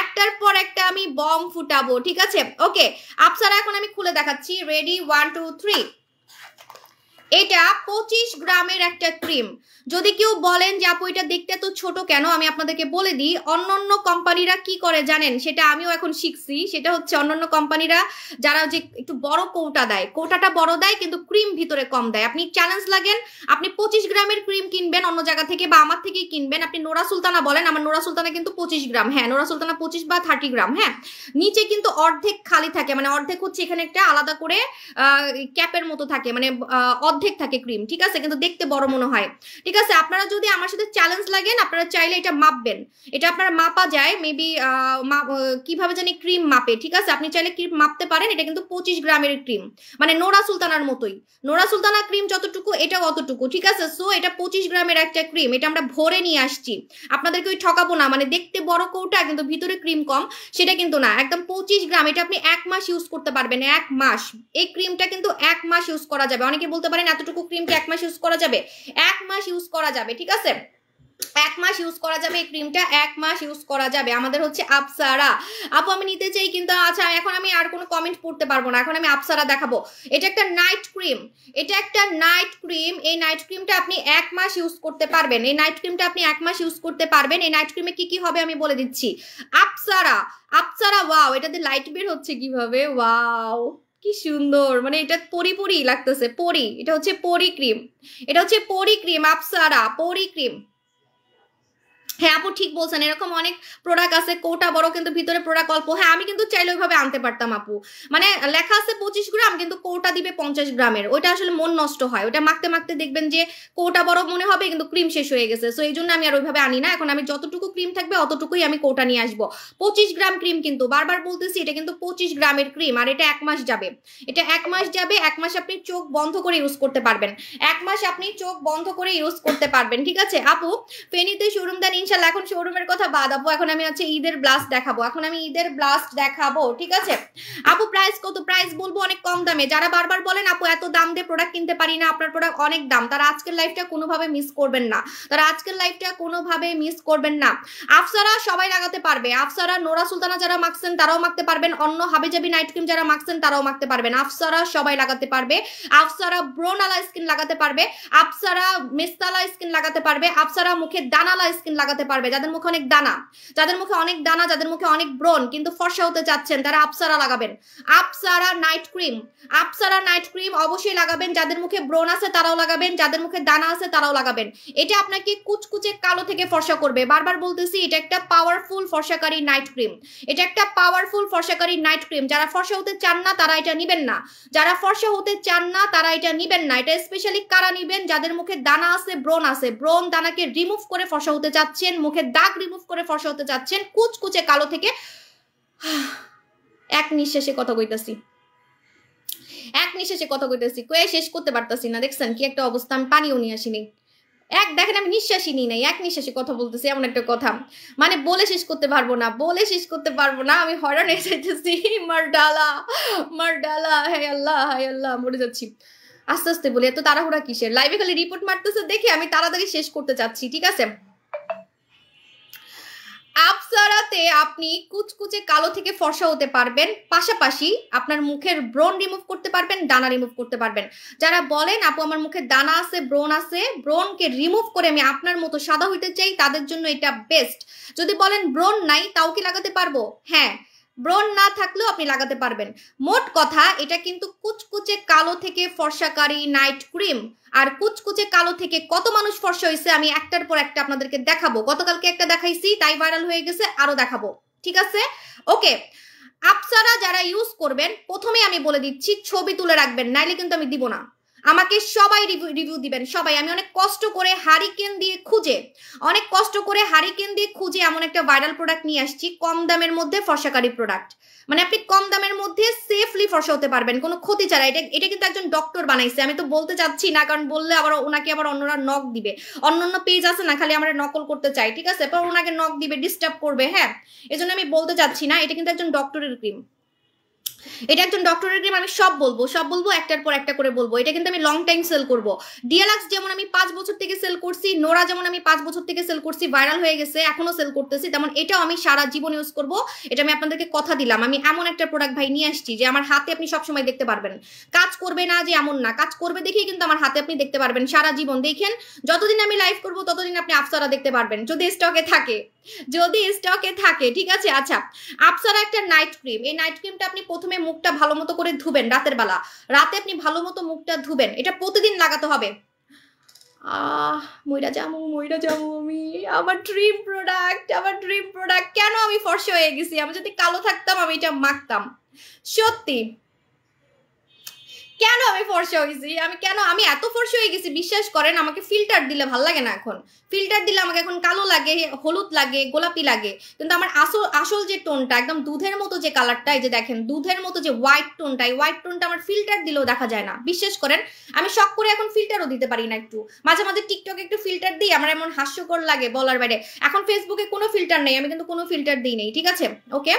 একটার পর একটা আমি বম ফুটাবো, ঠিক আছে। ওকে আপসারা এখন আমি খুলে দেখাচ্ছি, রেডি 1 2 3। এটা 25 গ্রামের একটা ক্রিম। যদি কেউ বলেন যে আপু এটা দেখতে তো ছোট কেন, আমি আপনাদেরকে বলে দিই অন্যান্য কোম্পানিরা কি করে জানেন, সেটা আমিও এখন শিখছি। সেটা হচ্ছে অন্যান্য কোম্পানিরা যারা যে একটু বড় কৌটা দেয়, কৌটাটা বড় দেয় কিন্তু ক্রিম ভিতরে কম দেয়। আপনি চ্যালেঞ্জ লাগেন, আপনি 25 গ্রামের ক্রিম কিনবেন অন্য জায়গা থেকে বা আমার থেকেই কিনবেন। আপনি নোরা সুলতানা বলেন, আমার নোরা সুলতানা কিন্তু 25 গ্রাম, হ্যাঁ নোরা সুলতানা 25 বা 30 গ্রাম, হ্যাঁ নিচে কিন্তু অর্ধেক খালি থাকে, মানে অর্ধেক হচ্ছে এখানে একটা আলাদা করে ক্যাপের মতো থাকে, মানে অর্ধেক থাকে ক্রিম, ঠিক আছে, কিন্তু দেখতে বড় মনে হয়, ঠিক আছে। আপনারা যদি আমার সাথে চ্যালেঞ্জ লাগেন আপনারা চাইলে এটা মাপবেন, এটা আপনারা মাপা যায় মেবি কিভাবে জানি ক্রিম মাপে, ঠিক আছে, আপনি চাইলে ক্রিম মাপতে পারেন। এটা কিন্তু 25 গ্রামের ক্রিম, মানে নোরা সুলতানার মতোই, নোরা সুলতানা ক্রিম যতটুকু এটাও অতটুকু, ঠিক আছে। সো এটা 25 গ্রামের একটা ক্রিম, এটা আমরা ভরে নিয়ে আসছি, আপনাদেরকে ওই ঠকাবো না, মানে দেখতে বড় কৌটা কিন্তু ভিতরে ক্রিম কম সেটা কিন্তু না, একদম 25 গ্রাম। এটা আপনি 1 মাস ইউজ করতে পারবেন, 1 মাস। এই ক্রিমটা কিন্তু 1 মাস ইউজ করা যাবে। অনেকে বলতে পারেন এতটুকু ক্রিম কি 1 মাস ইউজ করা যাবে? 1 মাস ইউজ করা যাবে, ঠিক আছে, 1 মাস ইউজ করা যাবে এই ক্রিমটা, 1 মাস ইউজ করা যাবে। আমাদের হচ্ছে আপসারা। আপু আমি নিতে চাই কিন্তু আচ্ছা এখন আমি আর কোনো কমেন্ট পড়তে পারবো না, এখন আমি আপসারা দেখাবো। এটা একটা নাইট ক্রিম, এটা একটা নাইট ক্রিম। এই নাইট ক্রিমটা আপনি 1 মাস ইউজ করতে পারবেন, এই নাইট ক্রিমটা আপনি 1 মাস ইউজ করতে পারবেন। এই নাইট ক্রিমে কি কি হবে আমি বলে দিচ্ছি। আপসারা, আপসারা, ওয়াও এটাতে লাইট বের হচ্ছে কিভাবে, ওয়াও কি সুন্দর, মানে এটা পরি পরি লাগতেছে, পরি, এটা হচ্ছে পরি ক্রিম, এটা হচ্ছে পরি ক্রিম, আপসারা পরি ক্রিম। হ্যাঁ আপু ঠিক বলছেন, এরকম অনেক প্রোডাক্ট আছে কোটা বড় কিন্তু ভিতরে প্রোডাক্ট অল্প। হ্যাঁ আমি কিন্তু চাইলে ওইভাবে আনতে পারতাম আপু, মানে লেখা আছে 25 গ্রাম কিন্তু কোটা দিবে 50 গ্রামের, ওইটা আসলে মন নষ্ট হয়, ওইটা মাখতে মাখতে দেখবেন যে কোটা বড় মনে হবে কিন্তু ক্রিম শেষ হয়ে গেছে। সো এই জন্য আমি আর ওইভাবে আনি না, এখন আমি যতটুকু ক্রিম থাকবে অতটুকুই আমি কোটা নিয়ে আসবো। 25 গ্রাম ক্রিম, কিন্তু বারবার বলতেছি এটা কিন্তু 25 গ্রামের ক্রিম, আর এটা 1 মাস যাবে, এটা 1 মাস যাবে। 1 মাস আপনি চোখ বন্ধ করে ইউজ করতে পারবেন, 1 মাস আপনি চোখ বন্ধ করে ইউজ করতে পারবেন, ঠিক আছে। আপু ফেনীতে শোরুম দেন ইনশাল্লাহ, এখন শোরুমের কথা বাদ আপু, এখন আমি হচ্ছে ঈদের ব্লাস্ট দেখাবো, এখন আমি ঈদের ব্লাস্ট দেখাবো, ঠিক আছে। আপু প্রাইস কত? প্রাইস বলবো অনেক কম দামে। যারা বারবার বলেন আপু এত দাম দিয়ে প্রোডাক্ট কিনতে পারি না, আপনার প্রোডাক্ট অনেক দাম, তারা আজকের লাইফটা কোনোভাবে মিস করবেন না, তারা আজকের লাইফটা কোনোভাবে মিস করবেন না। আফসারা সবাই লাগাতে পারবে, আফসারা নোরা সুলতানা যারা মাখছেন তারাও মাখতে পারবেন, অন্য হাবিজাবি নাইট ক্রিম যারা মাখছেন তারাও মাখতে পারবেন, আফসারা সবাই লাগাতে পারবে। আফসারা ব্রোনালা স্কিন লাগাতে পারবে, আফসারা মেস্তালা স্কিন লাগাতে পারবে, আফসারা মুখে দানালা স্কিন লাগাতে পারবে। যাদের মুখে অনেক দানা, যাদের মুখে অনেক দানা, যাদের মুখে অনেক ব্রণ কিন্তু ফর্সা হতে চাচ্ছেন তারা আপসারা লাগাবেন। আপসারা নাইট ক্রিম, আপসারা নাইট ক্রিম অবশ্যই লাগাবেন। যাদের মুখে ব্রণ আছে তারাও লাগাবেন, যাদের মুখে দানা আছে তারাও লাগাবেন। এটা আপনাকে কুচকুচে কালো থেকে ফর্সা করবে। বারবার বলতেছি এটা একটা পাওয়ারফুল ফর্সাকারী নাইট ক্রিম, এটা একটা পাওয়ারফুল ফর্সাকারী নাইট ক্রিম। যারা ফর্সা হতে চান না তারা এটা নিবেন না, যারা ফর্সা হতে চান না তারা এটা নিবেন না। এটা স্পেশালি কারা নিবেন? যাদের মুখে দানা আছে, ব্রণ আছে, ব্রণ দানাকে রিমুভ করে ফর্সা হতে চাচ্ছেন, মুখে দাগ রিমুভ করে ফর্সা হতে চাচ্ছেন, কুচকুচে কালো থেকে। এক নিঃশ্বাসে কথা কইতাছি, এক নিঃশ্বাসে কথা কইতাছি, কয়ে শেষ করতে পারতাছি না। দেখছেন কি একটা অবস্থা, আমি পানিও নিয়ে আসিনি। দেখেন আমি নিঃশ্বাসই নিই নাই, এক নিঃশ্বাসে কথা বলতেছি, এমন একটা কথা মানে বলে শেষ করতে পারবো না, বলে শেষ করতে পারবো না, আমি হয়রান হয়ে যাইতেছি। মার ডালা, মার ডালা, হায় আল্লাহ, হায় আল্লাহ, মরে যাচ্ছি। আস্তে আস্তে বলি, এত তাড়াহুড়া কিসের? লাইভে খালি রিপোর্ট মারতেছে দেখে আমি তাড়াতাড়ি শেষ করতে চাচ্ছি, ঠিক আছে। আপসারাতে আপনি কুচকুচে কালো থেকে ফর্সা হতে পারবেন, পাশাপাশি আপনার মুখের ব্রণ রিমুভ করতে পারবেন, দানা রিমুভ করতে পারবেন। যারা বলেন আপু আমার মুখে দানা আছে, ব্রণ আছে, ব্রণকে রিমুভ করে আমি আপনার মতো সাদা হইতে চাই, তাদের জন্য এটা বেস্ট। যদি বলেন ব্রণ নাই তাও কি লাগাতে পারবো? হ্যাঁ, ব্রণ না থাকলেও আপনি লাগাতে পারবেন। মোট কথা এটা কিন্তু কুচকুচে কালো থেকে ফর্সাকারী নাইট ক্রিম। আর কুচকুচে কালো থেকে কত মানুষ ফর্সা হয়েছে আমি একটার পর একটা আপনাদেরকে দেখাবো। গতকালকে একটা দেখাইছি, তাই ভাইরাল হয়ে গেছে, আরো দেখাবো, ঠিক আছে? ওকে, আপসারা যারা ইউজ করবেন প্রথমে আমি বলে দিচ্ছি ছবি তুলে রাখবেন, নাইলে কিন্তু আমি দিব না। আমাকে সবাই রিভিউ দিবেন, সবাই। আমি অনেক কষ্ট করে হারিকেন দিয়ে খুঁজে এমন একটা ভাইরাল প্রোডাক্ট নিয়ে আসছি, কম দামের মধ্যে ফর্সাকারী প্রোডাক্ট। মানে আপনি কম দামের মধ্যে সেফলি ফর্সা হতে পারবেন কোনো ক্ষতি ছাড়া। এটা কিন্তু একজন ডক্টর বানাইছে, আমি তো বলতে চাচ্ছি না, কারণ বললে আবার ওনাকে আবার অন্যরা নক দিবে। অন্য পেজ আছে না, খালি আমরা নকল করতে চাই, ঠিক আছে, পর ওনাকে নক দিবে, ডিস্টার্ব করবে। হ্যাঁ, এজন্য আমি বলতে চাচ্ছি না, এটা কিন্তু একজন ডক্টরের ক্রিম। এটা একজন ডক্টরের ক্রিম। আমি সব বলবো একটার পর একটা করে বলবো। এটা কিন্তু আমি লং টাইম সেল করব। ডিএলএক্স যেমন আমি 5 বছর থেকে সেল করছি, নোরা যেমন আমি 5 বছর থেকে সেল করছি, ভাইরাল হয়ে গেছে, এখনো সেল করতেছি, তেমন এটাও আমি সারা জীবন ইউজ করব। এটা আমি আপনাদেরকে কথা দিলাম। আমি এমন একটা প্রোডাক্ট ভাই নিয়ে আসছি যে আমার হাতে আপনি সবসময় দেখতে পারবেন। কাজ করবে না যে এমন না, কাজ করবে দেখেই কিন্তু আমার হাতে আপনি দেখতে পারবেন সারা জীবন। দেখেন, যতদিন আমি লাইভ করব ততদিন আপনি আপসারা দেখতে পারবেন, যদি স্টকে থাকে, ঠিক আছে? আচ্ছা, আপসারা একটা নাইট ক্রিম। এই নাইট ক্রিমটা আপনি প্রথমে মুখটা ভালো মতো করে ধুবেন, রাতের বেলা রাতে আপনি ভালো মতো মুখটা ধুবেন। এটা প্রতিদিন লাগাতে হবে। মইরা যাবো আমি। আমার ড্রিম প্রোডাক্ট কেন আমি ফর্সা হয়ে গেছি? আমি যদি কালো থাকতাম আমি এটা মাখতাম। সত্যি, কেন আমি ফর্সা হয়েছি? আমি এত ফর্সা হয়ে গেছি, বিশ্বাস করেন, আমাকে ফিল্টার দিলে ভাল লাগে না। এখন ফিল্টার দিলে আমাকে এখন কালো লাগে, হলুদ লাগে, গোলাপি লাগে। কিন্তু আমার আসল যে টোনটা, একদম দুধের মতো যে কালারটা, এই যে দেখেন দুধের মতো যে হোয়াইট টোনটা, এই হোয়াইট টোনটা আমার ফিল্টার দিলেও দেখা যায় না। বিশ্বাস করেন, আমি শখ করে এখন ফিল্টারও দিতে পারি না। একটু মাঝে মাঝে টিকটকে একটু ফিল্টার দিই, আমার এমন হাস্যকর লাগে বলার বাইরে। এখন ফেসবুকে কোনো ফিল্টার নেই, আমি কিন্তু কোনো ফিল্টার দিই নেই, ঠিক আছে? ওকে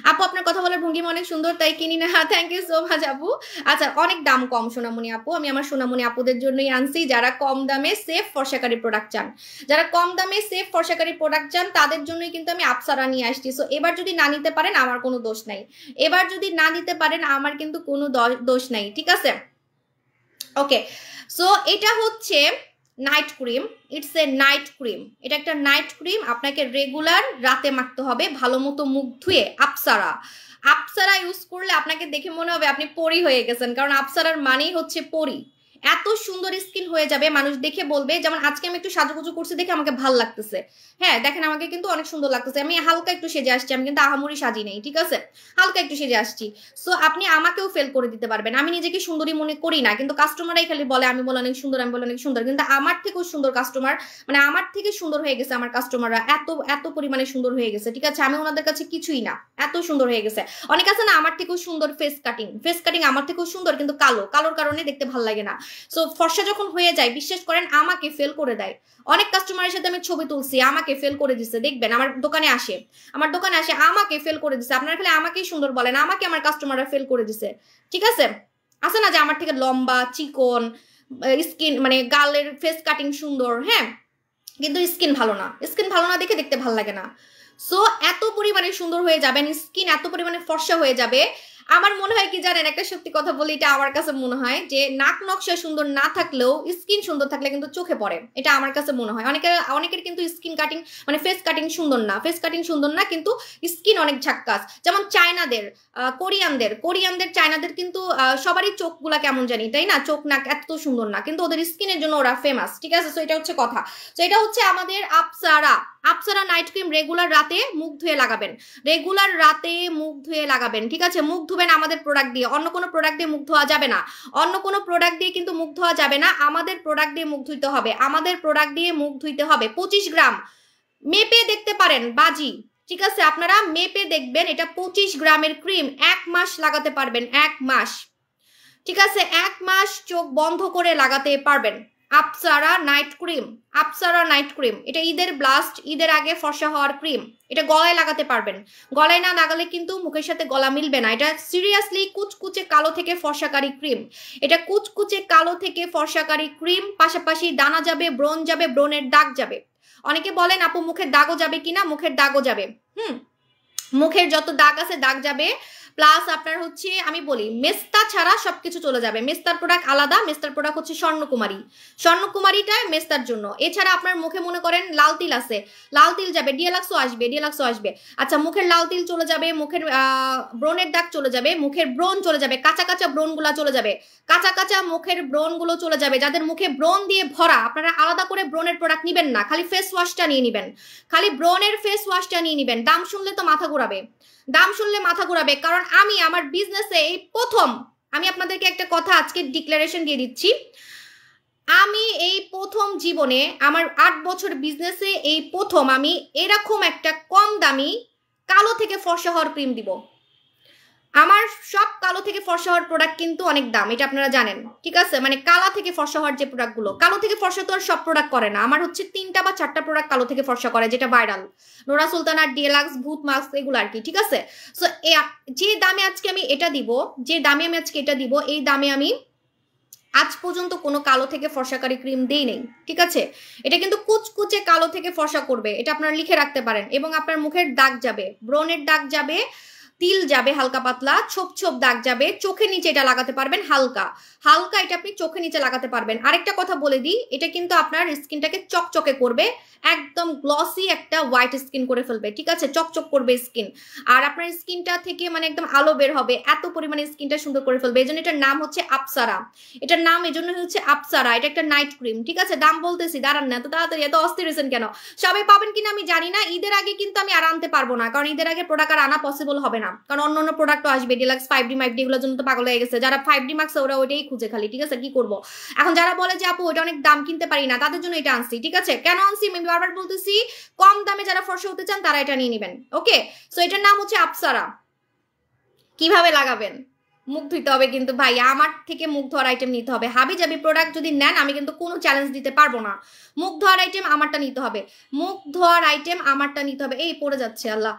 আপু, আপনার কথা বলার ভঙ্গিমা অনেক সুন্দর, তাই কিনি না। থ্যাংক ইউ সো মাচ আপু। আচ্ছা, অনেক দাম কম সোনামণি আপু। আমি আমার সোনামণি আপুদের জন্যই আনছি, যারা কম দামে সেফ ফর্সাকারী প্রোডাক্ট চান, তাদের জন্যই কিন্তু আমি আপসারা নিয়ে আসছি। সো এবার যদি না নিতে পারেন আমার কোনো দোষ নাই, আমার কিন্তু কোনো দোষ নাই, ঠিক আছে? ওকে, সো এটা হচ্ছে night cream. It's a night cream. এটা একটা নাইট ক্রিম, আপনাকে রেগুলার রাতে মাখতে হবে ভালো মতো মুখ ধুয়ে। আপসারা ইউজ করলে আপনাকে দেখে মনে হবে আপনি পরি হয়ে গেছেন, কারণ আপসারার মানেই হচ্ছে পরি। এত সুন্দর স্কিন হয়ে যাবে, মানুষ দেখে বলবে। যেমন আজকে আমি একটু সাজুগুজু করছি দেখে আমাকে ভাল লাগতেছে। হ্যাঁ, দেখেন আমাকে কিন্তু অনেক সুন্দর লাগতেছে। আমি হালকা একটু সেজে আসছি, আমি কিন্তু আহামরি সাজি নেই, ঠিক আছে? হালকা একটু সেজে আসছি। সো আপনি আমাকেও ফেল করে দিতে পারবেন। আমি নিজেকে সুন্দরী মনে করি না, কিন্তু কাস্টমাররাই খালি বলে আমি বলে অনেক সুন্দর, কিন্তু আমার থেকেও সুন্দর কাস্টমার, মানে আমার থেকে সুন্দর হয়ে গেছে আমার কাস্টমাররা, এত পরিমাণে সুন্দর হয়ে গেছে, ঠিক আছে? আমি ওনাদের কাছে কিছুই না, এত সুন্দর হয়ে গেছে। অনেক আছে না আমার থেকেও সুন্দর ফেস কাটিং আমার থেকেও সুন্দর, কিন্তু কালোর কারণে দেখতে ভালো লাগে না। সো ফর্সা যখন হয়ে যায়, বিশ্বাস করেন আমাকে ফেল করে দেয়। অনেক কাস্টমারের সাথে আমি ছবি তুলছি, আমাকে ফেল করে দিচ্ছে। দেখবেন আমার দোকানে আসে আমাকে ফেল করে দিচ্ছে। আপনারা খালি আমাকেই সুন্দর বলেন, আমাকে আমার কাস্টমাররা ফেল করে দিচ্ছে, ঠিক আছে? আছে না যে আমার থেকে লম্বা চিকন স্কিন, মানে গালের ফেস কাটিং সুন্দর, হ্যাঁ, কিন্তু স্কিন ভালো না দেখে দেখতে ভালো লাগে না। সো এত পরিমাণে সুন্দর হয়ে যাবেন, স্কিন এত পরিমাণে ফর্সা হয়ে যাবে। আমার মনে হয় কি জানেন, একটা সত্যি কথা বলি, এটা আমার কাছে মনে হয় যে নাক নকশা সুন্দর না থাকলেও স্কিন সুন্দর থাকলে কিন্তু চোখে পড়ে। এটা আমার কাছে মনে হয়। অনেকের কিন্তু স্কিন কাটিং মানে ফেস কাটিং সুন্দর না, কিন্তু স্কিন অনেক ঝাক্কাস। যেমন চায়নাদের, কোরিয়ানদের চায়নাদের কিন্তু সবারই চোখগুলা কেমন জানি, তাই না? চোখ নাক এত সুন্দর না, কিন্তু ওদের স্কিনের জন্য ওরা ফেমাস, ঠিক আছে? সো এটা হচ্ছে কথা। তো এটা হচ্ছে আমাদের আপসারা নাইট ক্রিম। রেগুলার রাতে মুখ ধুয়ে লাগাবেন, ঠিক আছে? মুখ ধুবেন আমাদের প্রোডাক্ট দিয়ে, অন্য কোনো প্রোডাক্ট দিয়ে মুখ ধোয়া যাবে না। আমাদের প্রোডাক্ট দিয়ে মুখ ধুইতে হবে। 25 গ্রাম মেপে দেখতে পারেন বাজি, ঠিক আছে? আপনারা মেপে দেখবেন, এটা 25 গ্রামের ক্রিম 1 মাস লাগাতে পারবেন, 1 মাস, ঠিক আছে? 1 মাস চোখ বন্ধ করে লাগাতে পারবেন। আপসারা নাইট ক্রিম, এটা ঈদের আগে ফর্সা হওয়ার ক্রিম। এটা গলায় লাগাতে পারবেন, গলায় না লাগালে কিন্তু মুখের সাথে গলা মিলবে না। এটা সিরিয়াসলি কুচকুচে কালো থেকে ফর্সাকারী ক্রিম, পাশাপাশি দানা যাবে, ব্রণ যাবে, ব্রণের দাগ যাবে। অনেকে বলেন আপু মুখের দাগও যাবে কিনা, মুখের দাগও যাবে। মুখের যত দাগ আছে দাগ যাবে, প্লাস আপনার হচ্ছে আমি বলি মেস্তা ছাড়া সবকিছু চলে যাবে। মেস্তার প্রোডাক্ট আলাদা, মেস্তার প্রোডাক্ট হচ্ছে স্বর্ণকুমারী, স্বর্ণকুমারীটা মেস্তার জন্য। এছাড়া আপনার মুখে মনে করেন লাল তিল আছে, লাল তিল যাবে, ডিএলাক্সও আসবে, ডিএলাক্সও আসবে। আচ্ছা মুখের লাল তিল চলে যাবে, মুখের ব্রণের দাগ চলে যাবে, মুখের ব্রণ চলে যাবে, কাঁচা কাঁচা ব্রণগুলো চলে যাবে, কাঁচা কাঁচা মুখের ব্রণগুলো চলে যাবে। যাদের মুখে ব্রণ দিয়ে ভরা, আপনারা আলাদা করে ব্রণের প্রোডাক্ট নিবেন না, খালি ফেস ওয়াশটা নিয়ে নিবেন, খালি ব্রণের ফেস ওয়াশটা নিয়ে নিবেন। দাম শুনলে তো মাথা ঘুরাবে, দাম শুনলে মাথা ঘুরাবে, কারণ আমি আমার বিজনেসে এই প্রথম, আমি আপনাদেরকে একটা কথা আজকে ডিক্লারেশন দিয়ে দিচ্ছি, আমি এই প্রথম জীবনে আমার 8 বছর বিজনেসে এই প্রথম আমি এরকম একটা কম দামি কালো থেকে ফর্সা হওয়ার ক্রিম দিব। আমার সব কালো থেকে ফর্সা হওয়ার প্রোডাক্ট কিন্তু অনেক দাম, এটা আপনারা জানেন, ঠিক আছে? মানে কালা থেকে ফর্সা হওয়ার যে প্রোডাক্টগুলো, কালো থেকে ফর্সা তো আর সব প্রোডাক্ট করে না, আমার হচ্ছে 3টা বা 4টা প্রোডাক্ট কালো থেকে ফর্সা করে, যেটা ভাইরাল, নোরা সুলতানা, ডিএলাক্স, ভূত মাস্ক, এগুলো আর কি, ঠিক আছে? সো যে দামে আজকে আমি এটা দিব, যে দামে আমি আজকে এটা দিব, এই দামে আমি আজ পর্যন্ত কোনো কালো থেকে ফর্সাকারী ক্রিম দেই নেই, ঠিক আছে? এটা কিন্তু কুচকুচে কালো থেকে ফর্সা করবে, এটা আপনারা লিখে রাখতে পারেন। এবং আপনার মুখের দাগ যাবে, ব্রণের দাগ যাবে, তিল যাবে হালকা পাতলা, ছোপ ছোপ দাগ যাবে, চোখের নিচে এটা লাগাতে পারবেন হালকা হালকা, এটা আপনি চোখের নিচে লাগাতে পারবেন। আরেকটা কথা বলে দিই, এটা কিন্তু আপনার স্কিনটাকে চকচকে করবে, একদম গ্লসি একটা হোয়াইট স্কিন করে ফেলবে, ঠিক আছে? চকচক করবে স্কিন, আর আপনার স্কিনটা থেকে মানে একদম আলো বের হবে, এত পরিমাণে স্কিনটা সুন্দর করে ফেলবে। এই জন্য এটার নাম হচ্ছে আপসারা, এটার নাম এই জন্য হচ্ছে আপসারা। এটা একটা নাইট ক্রিম, ঠিক আছে? দাম বলতেছি, দাঁড়ান না এত তাড়াতাড়ি, এত অস্থির হয়েছেন কেন? সবাই পাবেন কিনা আমি জানি না, ঈদের আগে কিন্তু আমি আর আনতে পারবো না, কারণ ঈদের আগে প্রোডাক্ট আর আনা পসিবল হবে না, কারণ অন্য অন্য প্রোডাক্টও আসবে, ডিলাক্স 5D মাইফডি এগুলোর জন্য তো পাগল হয়ে গেছে। যারা 5D মার্কস ওরা ওইটাই খুঁজে খালি, ঠিক আছে? কি করবো এখন? যারা বলে যে আপু ওইটা অনেক দাম, কিনতে পারি না, তাদের জন্য এটা আনছি, ঠিক আছে? কেন আনছি আমি বারবার বলতেছি, কম দামে যারা ফর্সা হতে চান তারা এটা নিয়ে নেবেন, ওকে? সো এটার নাম হচ্ছে আপসারা। কিভাবে লাগাবেন? মুখ ধুইতে হবে কিন্তু ভাই, আমার থেকে মুখ ধোয়ার আইটেম নিতে হবে। হাবি জাবি প্রোডাক্ট যদি নেন আমি কিন্তু কোনো চ্যালেঞ্জ দিতে পারবো না, মুখ ধোয়ার আইটেম আমারটা নিতে হবে, মুখ ধোয়ার আইটেম আমারটা নিতে হবে। এই পড়ে যাচ্ছে আল্লাহ,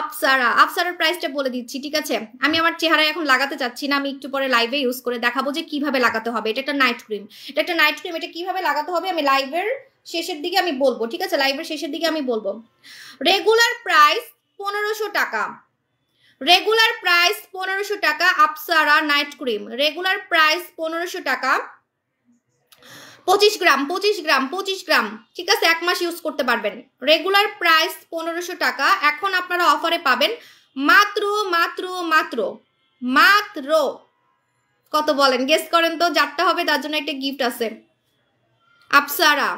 আপসারা, আপসারার প্রাইসটা বলে দিচ্ছি, ঠিক আছে? আমি আমার চেহারায় এখন লাগাতে চাচ্ছি না, আমি একটু পরে লাইভে ইউজ করে দেখাবো যে কিভাবে লাগাতে হবে। এটা একটা নাইট ক্রিম, এটা একটা নাইট ক্রিম, এটা কিভাবে লাগাতে হবে আমি লাইভের শেষের দিকে আমি বলবো, ঠিক আছে? লাইভের শেষের দিকে আমি বলবো। রেগুলার প্রাইস 1500 টাকা, রেগুলার প্রাইস 1500 টাকা আপসারা নাইট ক্রিম, রেগুলার প্রাইস 1500 টাকা, 25 গ্রাম 25 গ্রাম 25 গ্রাম, ঠিক আছে? 1 মাস ইউজ করতে পারবেন। রেগুলার প্রাইস 1500 টাকা, এখন আপনারা অফারে পাবেন মাত্র মাত্র মাত্র মাত্র কত বলেন? গেস করেন তো, যারটা হবে তার জন্য একটা গিফট আছে। আপসারা,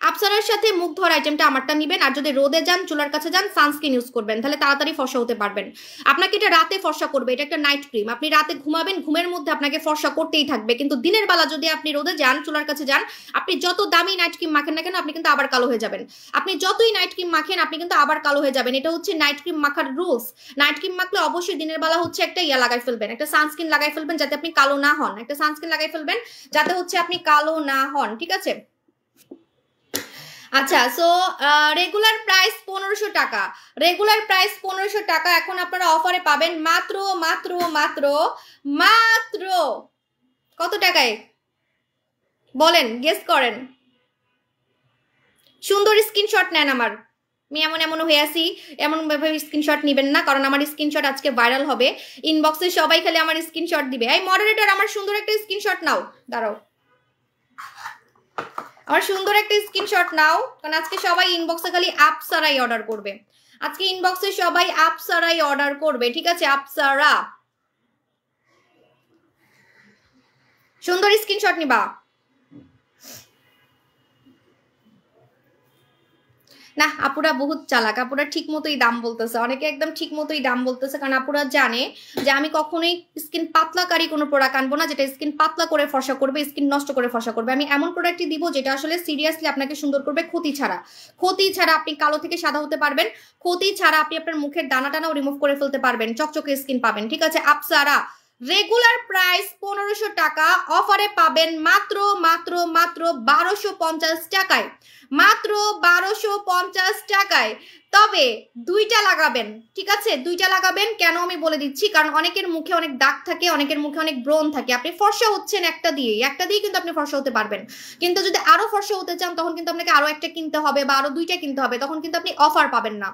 আপসারার সাথে মুখ ধোয়ার আইটেমটা আমারটা নিবেন, আর যদি রোদে যান, চুলার কাছে যান, সানস্ক্রিন ইউজ করবেন, তাহলে তাড়াতাড়ি ফর্সা হতে পারবেন। আপনাকে এটা রাতে ফর্সা করবে, এটা একটা নাইট ক্রিম, আপনি রাতে ঘুমাবেন, ঘুমের মধ্যে আপনাকে ফর্সা করতেই থাকবে, কিন্তু দিনের বেলা যদি আপনি রোদে যান, চুলার কাছে যান, আপনি যত দামি নাইট ক্রিম মাখেন না কেন আপনি কিন্তু আবার কালো হয়ে যাবেন। আপনি যতই নাইট ক্রিম মাখেন আপনি কিন্তু আবার কালো হয়ে যাবেন, এটা হচ্ছে নাইট ক্রিম মাখার রুলস। নাইট ক্রিম মাখলে অবশ্যই দিনের বেলা হচ্ছে একটা ইয়া লাগাই ফেলবেন, একটা সানস্ক্রিন লাগাই ফেলবেন, যাতে আপনি কালো না হন, একটা সানস্ক্রিন লাগাই ফেলবেন যাতে হচ্ছে আপনি কালো না হন, ঠিক আছে? আচ্ছা, সো রেগুলার প্রাইস 1500 টাকা, রেগুলার প্রাইস 1500 টাকা, এখন আপনারা অফারে পাবেন মাত্র মাত্র মাত্র মাত্র কত টাকায় বলেন? গেস করেন। সুন্দর স্ক্রিনশট নেন আমার, আমি এমন এমন হয়ে আসি, এমন ভাবে স্ক্রিনশট নেবেন না, কারণ আমার স্ক্রিনশট আজকে ভাইরাল হবে, ইনবক্সে সবাই খালি আমার স্ক্রিনশট দিবে। এই মডারেটর আমার সুন্দর একটা স্ক্রিনশট নাও, দাঁড়াও, আমার সুন্দর একটা স্ক্রিনশট নাও, কারণ আজকে সবাই ইনবক্সে খালি আপসারাই অর্ডার করবে, আজকে ইনবক্সে সবাই আপসারাই অর্ডার করবে, ঠিক আছে? আপসারা, সুন্দর স্ক্রিনশট নিবা। না, আপুরা বহুত চালাক, আপুরা ঠিক মতোই দাম বলতেছে, অনেকে একদম ঠিক মতোই দাম বলতেছে, কারণ আপুরা জানে যে আমি কখনোই স্কিন পাতলাকারী কোনো প্রোডাক্ট আনবো না, যেটা স্কিন পাতলা করে ফর্সা করবে, স্কিন নষ্ট করে ফর্সা করবে। আমি এমন প্রোডাক্টই দিব যেটা আসলে সিরিয়াসলি আপনাকে সুন্দর করবে, ক্ষতি ছাড়া। ক্ষতি ছাড়া আপনি কালো থেকে সাদা হতে পারবেন, ক্ষতি ছাড়া আপনি আপনার মুখের দানা টানাও রিমুভ করে ফেলতে পারবেন, চকচকে স্কিন পাবেন, ঠিক আছে? আপসারা রেগুলার প্রাইস 1500 টাকা, অফারে পাবেন মাত্র মাত্র মাত্র 1250 টাকায়, মাত্র 1250 টাকায়। তবে দুইটা লাগাবেন, ঠিক আছে, দুইটা লাগাবেন। কেন আমি বলে দিচ্ছি, কারণ অনেকের মুখে অনেক দাগ থাকে, অনেকের মুখে অনেক ব্রণ থাকে। আপনি ফর্সা হচ্ছেন একটা দিয়ে কিন্তু আপনি ফর্সা হতে পারবেন, কিন্তু যদি আরো ফর্সা হতে চান তখন কিন্তু আপনাকে আরো একটা কিনতে হবে বা আরো দুইটা কিনতে হবে, তখন কিন্তু আপনি অফার পাবেন না,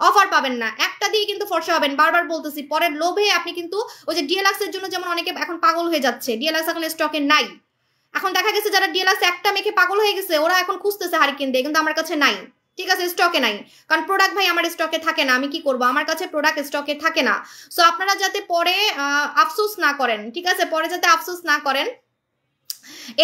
অফার পাবেন না। একটা দিয়ে কিন্তু ফর্সা হবেন, বারবার বলতেছি। পরের লোভে আপনি কিন্তু ওই যে ডিএলএক্স এর জন্য যেমন অনেকে এখন পাগল হয়ে যাচ্ছে, ডিএলএক্স এখন স্টকে নাই। এখন দেখা গেছে যারা ডিএলএক্স একটা মেখে পাগল হয়ে গেছে ওরা এখন খুঁজতেছে হারিকেন দিয়ে, কিন্তু আমার কাছে নাই, ঠিক আছে, স্টকে নাই। কারণ প্রোডাক্ট ভাই আমার স্টকে থাকে না, আমি কি করব, আমার কাছে প্রোডাক্ট স্টকে থাকে না। সো আপনারা যাতে পরে আফসোস না করেন, ঠিক আছে, পরে যাতে আফসোস না করেন,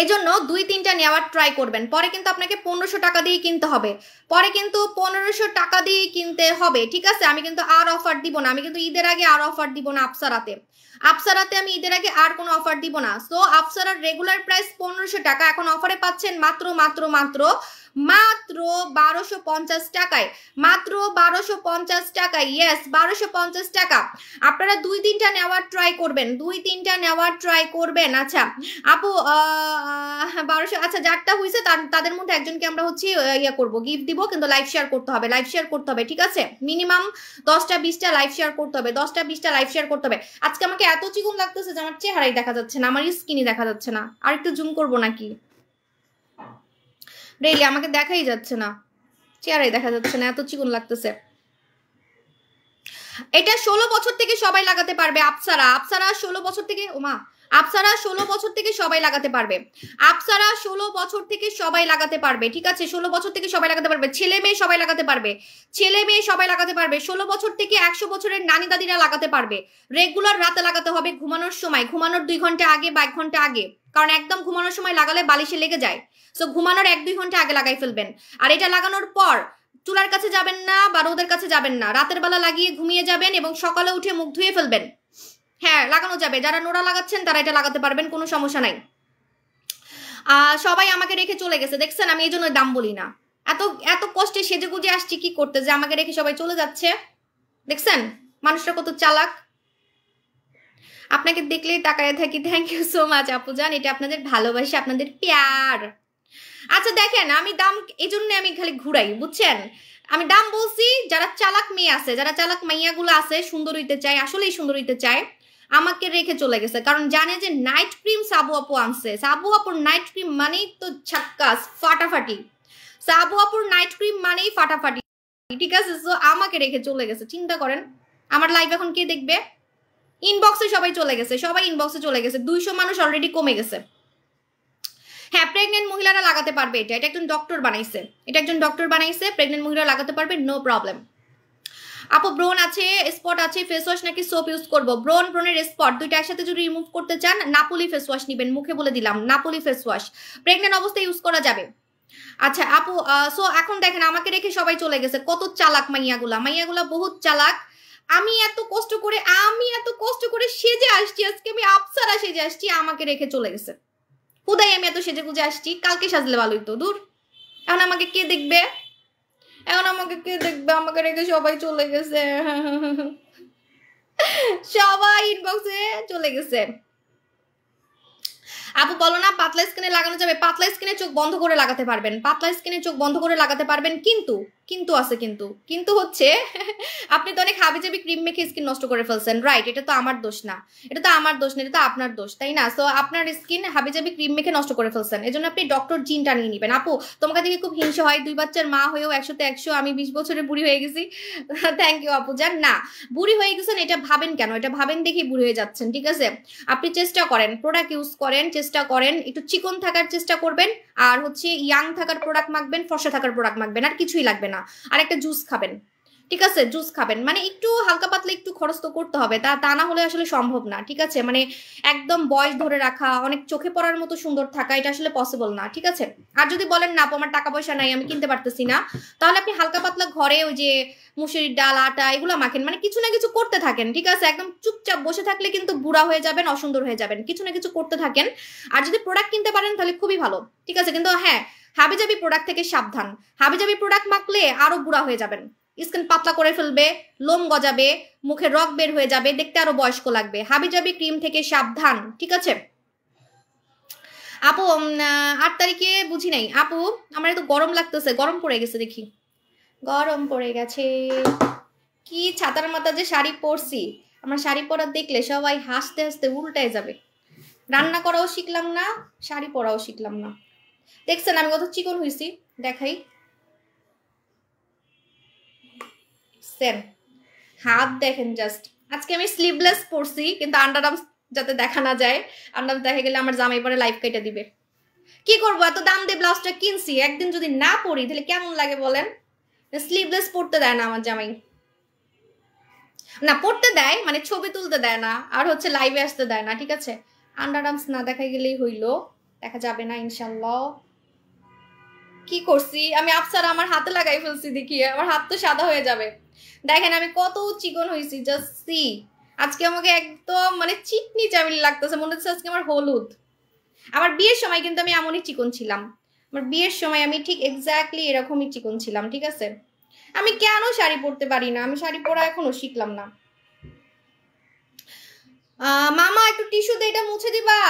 এজন্য 2-3টা নেওয়ার ট্রাই করবেন। পরে কিন্তু আপনাকে 1500 টাকা দিয়ে কিনতে হবে, পরে কিন্তু 1500 টাকা দিয়ে কিনতে হবে, ঠিক আছে। আমি কিন্তু আর অফার দিব না, আমি কিন্তু ঈদের আগে আর অফার দিব না। আপসারাতে আমি ঈদের আগে আর কোনো অফার দিব না। সো আপসারার রেগুলার প্রাইস 1500 টাকা, এখন অফারে পাচ্ছেন মাত্র মাত্র মাত্র মাত্র 1250 টাকায়, মাত্র 1250 টাকায়। ইয়েস, 1250 টাকা। আপনারা 2-3টা নেওয়ার ট্রাই করবেন, 2-3টা নেওয়ার ট্রাই করবেন। আচ্ছা আপু 1200, আচ্ছা যারটা হয়েছে তাদের মধ্যে একজনকে আমরা হচ্ছে ইয়া করবো, গিফট দিব, কিন্তু লাইভ শেয়ার করতে হবে, লাইভ শেয়ার করতে হবে, ঠিক আছে। মিনিমাম 10টা-20টা লাইভ শেয়ার করতে হবে, 10টা-20টা লাইভ শেয়ার করতে হবে। আজকে আমাকে এত চিকন লাগতেছে যে আমার চেহারাই দেখা যাচ্ছে না, আমার স্কিনই দেখা যাচ্ছে না। আর একটু জুম করবো নাকি? রেলি আমাকে দেখাই যাচ্ছে না, চেহারাই দেখা যাচ্ছে না, এত চিকন লাগতেছে। এটা 16 বছর থেকে সবাই লাগাতে পারবে। আপসারা 16 বছর থেকে, ওমা, আপসারা 16 বছর থেকে সবাই লাগাতে পারবে। আপসারা 16 বছর থেকে সবাই লাগাতে পারবে, ঠিক আছে, 16 বছর থেকে সবাই লাগাতে পারবে। ছেলে মেয়ে সবাই লাগাতে পারবে, ছেলে মেয়ে সবাই লাগাতে পারবে। 16 বছর থেকে 100 বছরের নানি দাদিরা লাগাতে পারবে। রেগুলার রাতে লাগাতে হবে, ঘুমানোর সময়, ঘুমানোর 2 ঘন্টা আগে বা 1 ঘন্টা আগে, কারণ একদম ঘুমানোর সময় লাগালে বালিশে লেগে যায়। সো ঘুমানোর 1-2 ঘন্টা আগে লাগাই ফেলবেন। আর এটা লাগানোর পর চুলার কাছে যাবেন না বা রোদের কাছে যাবেন না, রাতের বেলা লাগিয়ে ঘুমিয়ে যাবেন এবং সকালে উঠে মুখ ধুয়ে ফেলবেন। হ্যাঁ, লাগানো যাবে, যারা নোরা লাগাচ্ছেন তারা এটা লাগাতে পারবেন, কোনো সমস্যা নাই। সবাই আমাকে রেখে চলে গেছে, দেখছেন, আমি এই জন্য দাম বলি না। এত এত কষ্টে সেজে গুজে আসছি কি করতে, যে আমাকে রেখে সবাই চলে যাচ্ছে। দেখছেন মানুষটা কত চালাক। আপনাকে দেখলেই তাকায় থাকি। থ্যাংক ইউ সো মাচ আপুজান, এটা আপনাদের ভালোবাসা, আপনাদের প্যার। আচ্ছা দেখেন, আমি দাম এই জন্য আমি খালি ঘুরাই, বুঝছেন, আমি দাম বলছি। যারা চালাক মেয়ে আছে, যারা চালাক মাইয়াগুলো আছে, সুন্দর হইতে চায়, আসলেই সুন্দর হইতে চায়, আমাকে রেখে চলে গেছে, কারণ জানে যে নাইট ক্রিম সাবু আপু আনছে। সাবু আপুর নাইট ক্রিম মানেই তো ঝাক্কাস, ফাটাফাটি। সাবু আপুর নাইট ক্রিম মানেই ফাটাফাটি, ঠিক আছে। সো আমাকে রেখে চলে গেছে, চিন্তা করেন আমার লাইভ এখন কে দেখবে। ইনবক্সে সবাই চলে গেছে, সবাই ইনবক্সে চলে গেছে, 200 মানুষ অলরেডি কমে গেছে। হ্যাঁ, প্রেগনেন্ট মহিলারা লাগাতে পারবে, এটা একজন ডক্টর বানাইছে, এটা একজন ডক্টর বানাইছে, প্রেগনেন্ট মহিলারা লাগাতে পারবে, নো প্রবলেম। আপু ব্রোন আছে, স্পট আছে, ফেস ওয়াশ নাকি সোপ ইউজ করব? ব্রোনের স্পট দুইটা একসাথে যদি রিমুভ করতে চান নাপোলি ফেস ওয়াশ নেবেন, মুখে বলে দিলাম, নাপোলি ফেস ওয়াশ প্রেগনেন্ট অবস্থায় ইউজ করা যাবে। আচ্ছা আপু, সো এখন দেখেন আমাকে রেখে সবাই চলে গেছে, কত চালাক মাইয়াগুলা বহুত চালাক। আমি এত কষ্ট করে সেজে আসছি, আজকে আমি আপসারা সেজে আসছি, আমাকে রেখে চলে গেছে। হুদাই আমি এত সেজে গুজে আসছি, কালকে সাজলে ভালো হইতো। দূর, এখন আমাকে কে দেখবে, আমাকে রেখে সবাই চলে গেছে। সবাই ইনবক্সে চলে গেছে। আপু বলো না পাতলা স্কিনে লাগানো যাবে? পাতলা স্কিনে চোখ বন্ধ করে লাগাতে পারবেন, পাতলা স্কিনে চোখ বন্ধ করে লাগাতে পারবেন, কিন্তু আছে, কিন্তু হচ্ছে আপনি তো অনেক হাবিজাবি ক্রিম মেখে স্কিন নষ্ট করে ফেলছেন, রাইট? এটা তো আমার দোষ না, এটা তো আপনার দোষ, তাই না? সো আপনার স্কিন হাবিজাবি ক্রিম মেখে নষ্ট করে ফেলছেন, এজন্য আপনি ডক্টর জিনটা নিয়ে নিবেন। আপু তোমাকে দেখে খুব হিংসা হয়, 2 বাচ্চার মা হয়েও 100তে 100, আমি 20 বছরের বুড়ি হয়ে গেছি। থ্যাংক ইউ আপু জান। না, বুড়ি হয়ে গেছেন এটা ভাবেন কেন? এটা ভাবেন দেখি বুড়ি হয়ে যাচ্ছেন, ঠিক আছে। আপনি চেষ্টা করেন, প্রোডাক্ট ইউজ করেন, চেষ্টা করেন একটু চিকন থাকার চেষ্টা করবেন, আর হচ্ছে ইয়াং থাকার প্রোডাক্ট মাখবেন, ফর্সা থাকার প্রোডাক্ট মাখবেন, আর কিছুই লাগবে না। আর একটা জুস খাবেন, ঠিক আছে, জুস খাবেন, মানে একটু হালকা পাতলা একটু খরচ তো করতে হবে, তা না হলে আসলে সম্ভব না, ঠিক আছে। মানে একদম বয়স ধরে রাখা, অনেক চোখে পড়ার মতো সুন্দর থাকা, এটা আসলে পসিবল না, ঠিক আছে। আর যদি বলেন না আমার টাকা পয়সা নাই, আমি কিনতে পারতেছি না, তাহলে আপনি হালকা পাতলা ঘরে ওই যে মুসুরির ডাল, আটা এগুলো মাখেন, মানে কিছু না কিছু করতে থাকেন, ঠিক আছে। একদম চুপচাপ বসে থাকলে কিন্তু বুড়া হয়ে যাবেন, অসুন্দর হয়ে যাবেন, কিছু না কিছু করতে থাকেন। আর যদি প্রোডাক্ট কিনতে পারেন তাহলে খুবই ভালো, ঠিক আছে। কিন্তু হ্যাঁ, হাবিজাবি প্রোডাক্ট থেকে সাবধান, হাবিজাবি প্রোডাক্ট মাখলে আরো বুড়া হয়ে যাবেন, স্কিন পাতলা করে ফেলবে, লোম গজাবে, মুখে রক বের হয়ে যাবে, দেখতে আরো বয়স্ক লাগবে। হাবিজাবি ক্রিম থেকে সাবধান, ঠিক আছে। আপু 8 তারিখে বুঝি নাই আপু, আমার এত গরম লাগতেছে, গরম পড়ে গেছে দেখি, গরম পড়ে গেছে। কি ছাতার মাথা যে শাড়ি পরছি, আমার শাড়ি পরা দেখলে সবাই হাসতে হাসতে উল্টায় যাবে। রান্না করাও শিখলাম না, শাড়ি পরাও শিখলাম না। দেখছেন আমি কত চিকন হয়েছি, দেখাই। সেম হাত দেখেন জাস্ট। আজকে আমি স্লিভলেস পরছি, কিন্তু আন্ডারআর্মস যাতে দেখা না যায়, আন্ডারআর্মস দেখা গেলে আমার জামাই পরে লাইফ কেটে দিবে। কি করবো, এত দাম দিয়ে ব্লাউজটা কিনছি, একদিন যদি না পরি তাহলে কেমন লাগে বলেন। স্লিভলেস পরতে দেয় না আমার জামাই, না পড়তে দেয় মানে ছবি তুলতে দেয় না, আর হচ্ছে লাইভে আসতে দেয় না, ঠিক আছে। আন্ডারআর্মস না দেখা গেলেই হইলো, দেখা যাবে না ইনশাল্লাহ। কি করছি আমি, আফসার আমার হাতে লাগাই ফেলছি, দেখি আমার হাত তো সাদা হয়ে যাবে। দেখেন আমি কত চিকন হয়েছি, জাস্ট সি। আজকে আমাকে একদম মানে চিকনি চামিলি লাগতেছে, মনে হচ্ছে আজকে আমার হলুদ। আমার বিয়ের সময় কিন্তু আমি এমনই চিকন ছিলাম, আমার বিয়ের সময় আমি ঠিক এক্স্যাক্টলি এরকমই চিকন ছিলাম, ঠিক আছে। আমি কেন শাড়ি পরতে পারি না, আমি শাড়ি পরা এখনো শিখলাম না। মামা একটু টিস্যু দিয়ে এটা মুছে দিবা।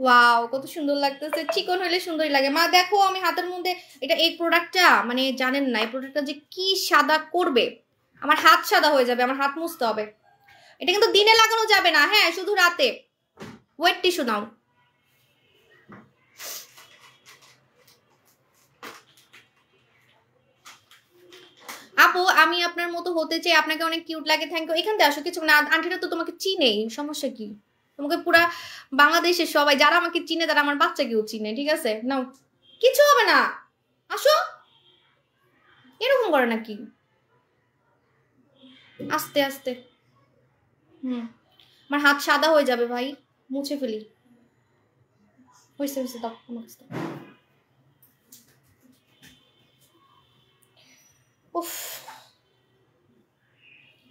ওয়াও কত সুন্দর লাগতেছে, চিকন হইলে সুন্দরই লাগে। মা দেখো আমি হাতের মধ্যে এটা, এই প্রোডাক্টটা মানে জানেন না, এই প্রোডাক্টটা যে কি সাদা করবে, আমার হাত সাদা হয়ে যাবে, আমার হাত মুছতে হবে। এটা কিন্তু দিনে লাগানো যাবে না, হ্যাঁ শুধু রাতে। ওয়েট টিস্যু নাও। আপু আমি আপনার মতো হতে চাই, আপনাকে অনেক কিউট লাগে, থ্যাংক ইউ। এখান থেকে আসো, কিছু না, আন্টিটা তো তোমাকে চিনেই, সমস্যা কি। তোমাকে পুরা বাংলাদেশের সবাই যারা আমাকে চিনে তারা আমার বাচ্চাকেও চিনে, ঠিক আছে। নাও, কিছু হবে না, আসো। এরকম করে নাকি, আস্তে আস্তে। আমার হাত সাদা হয়ে যাবে ভাই, মুছে ফেলি। হয়েছে হয়েছে, দাও আমার কাছে। উফ,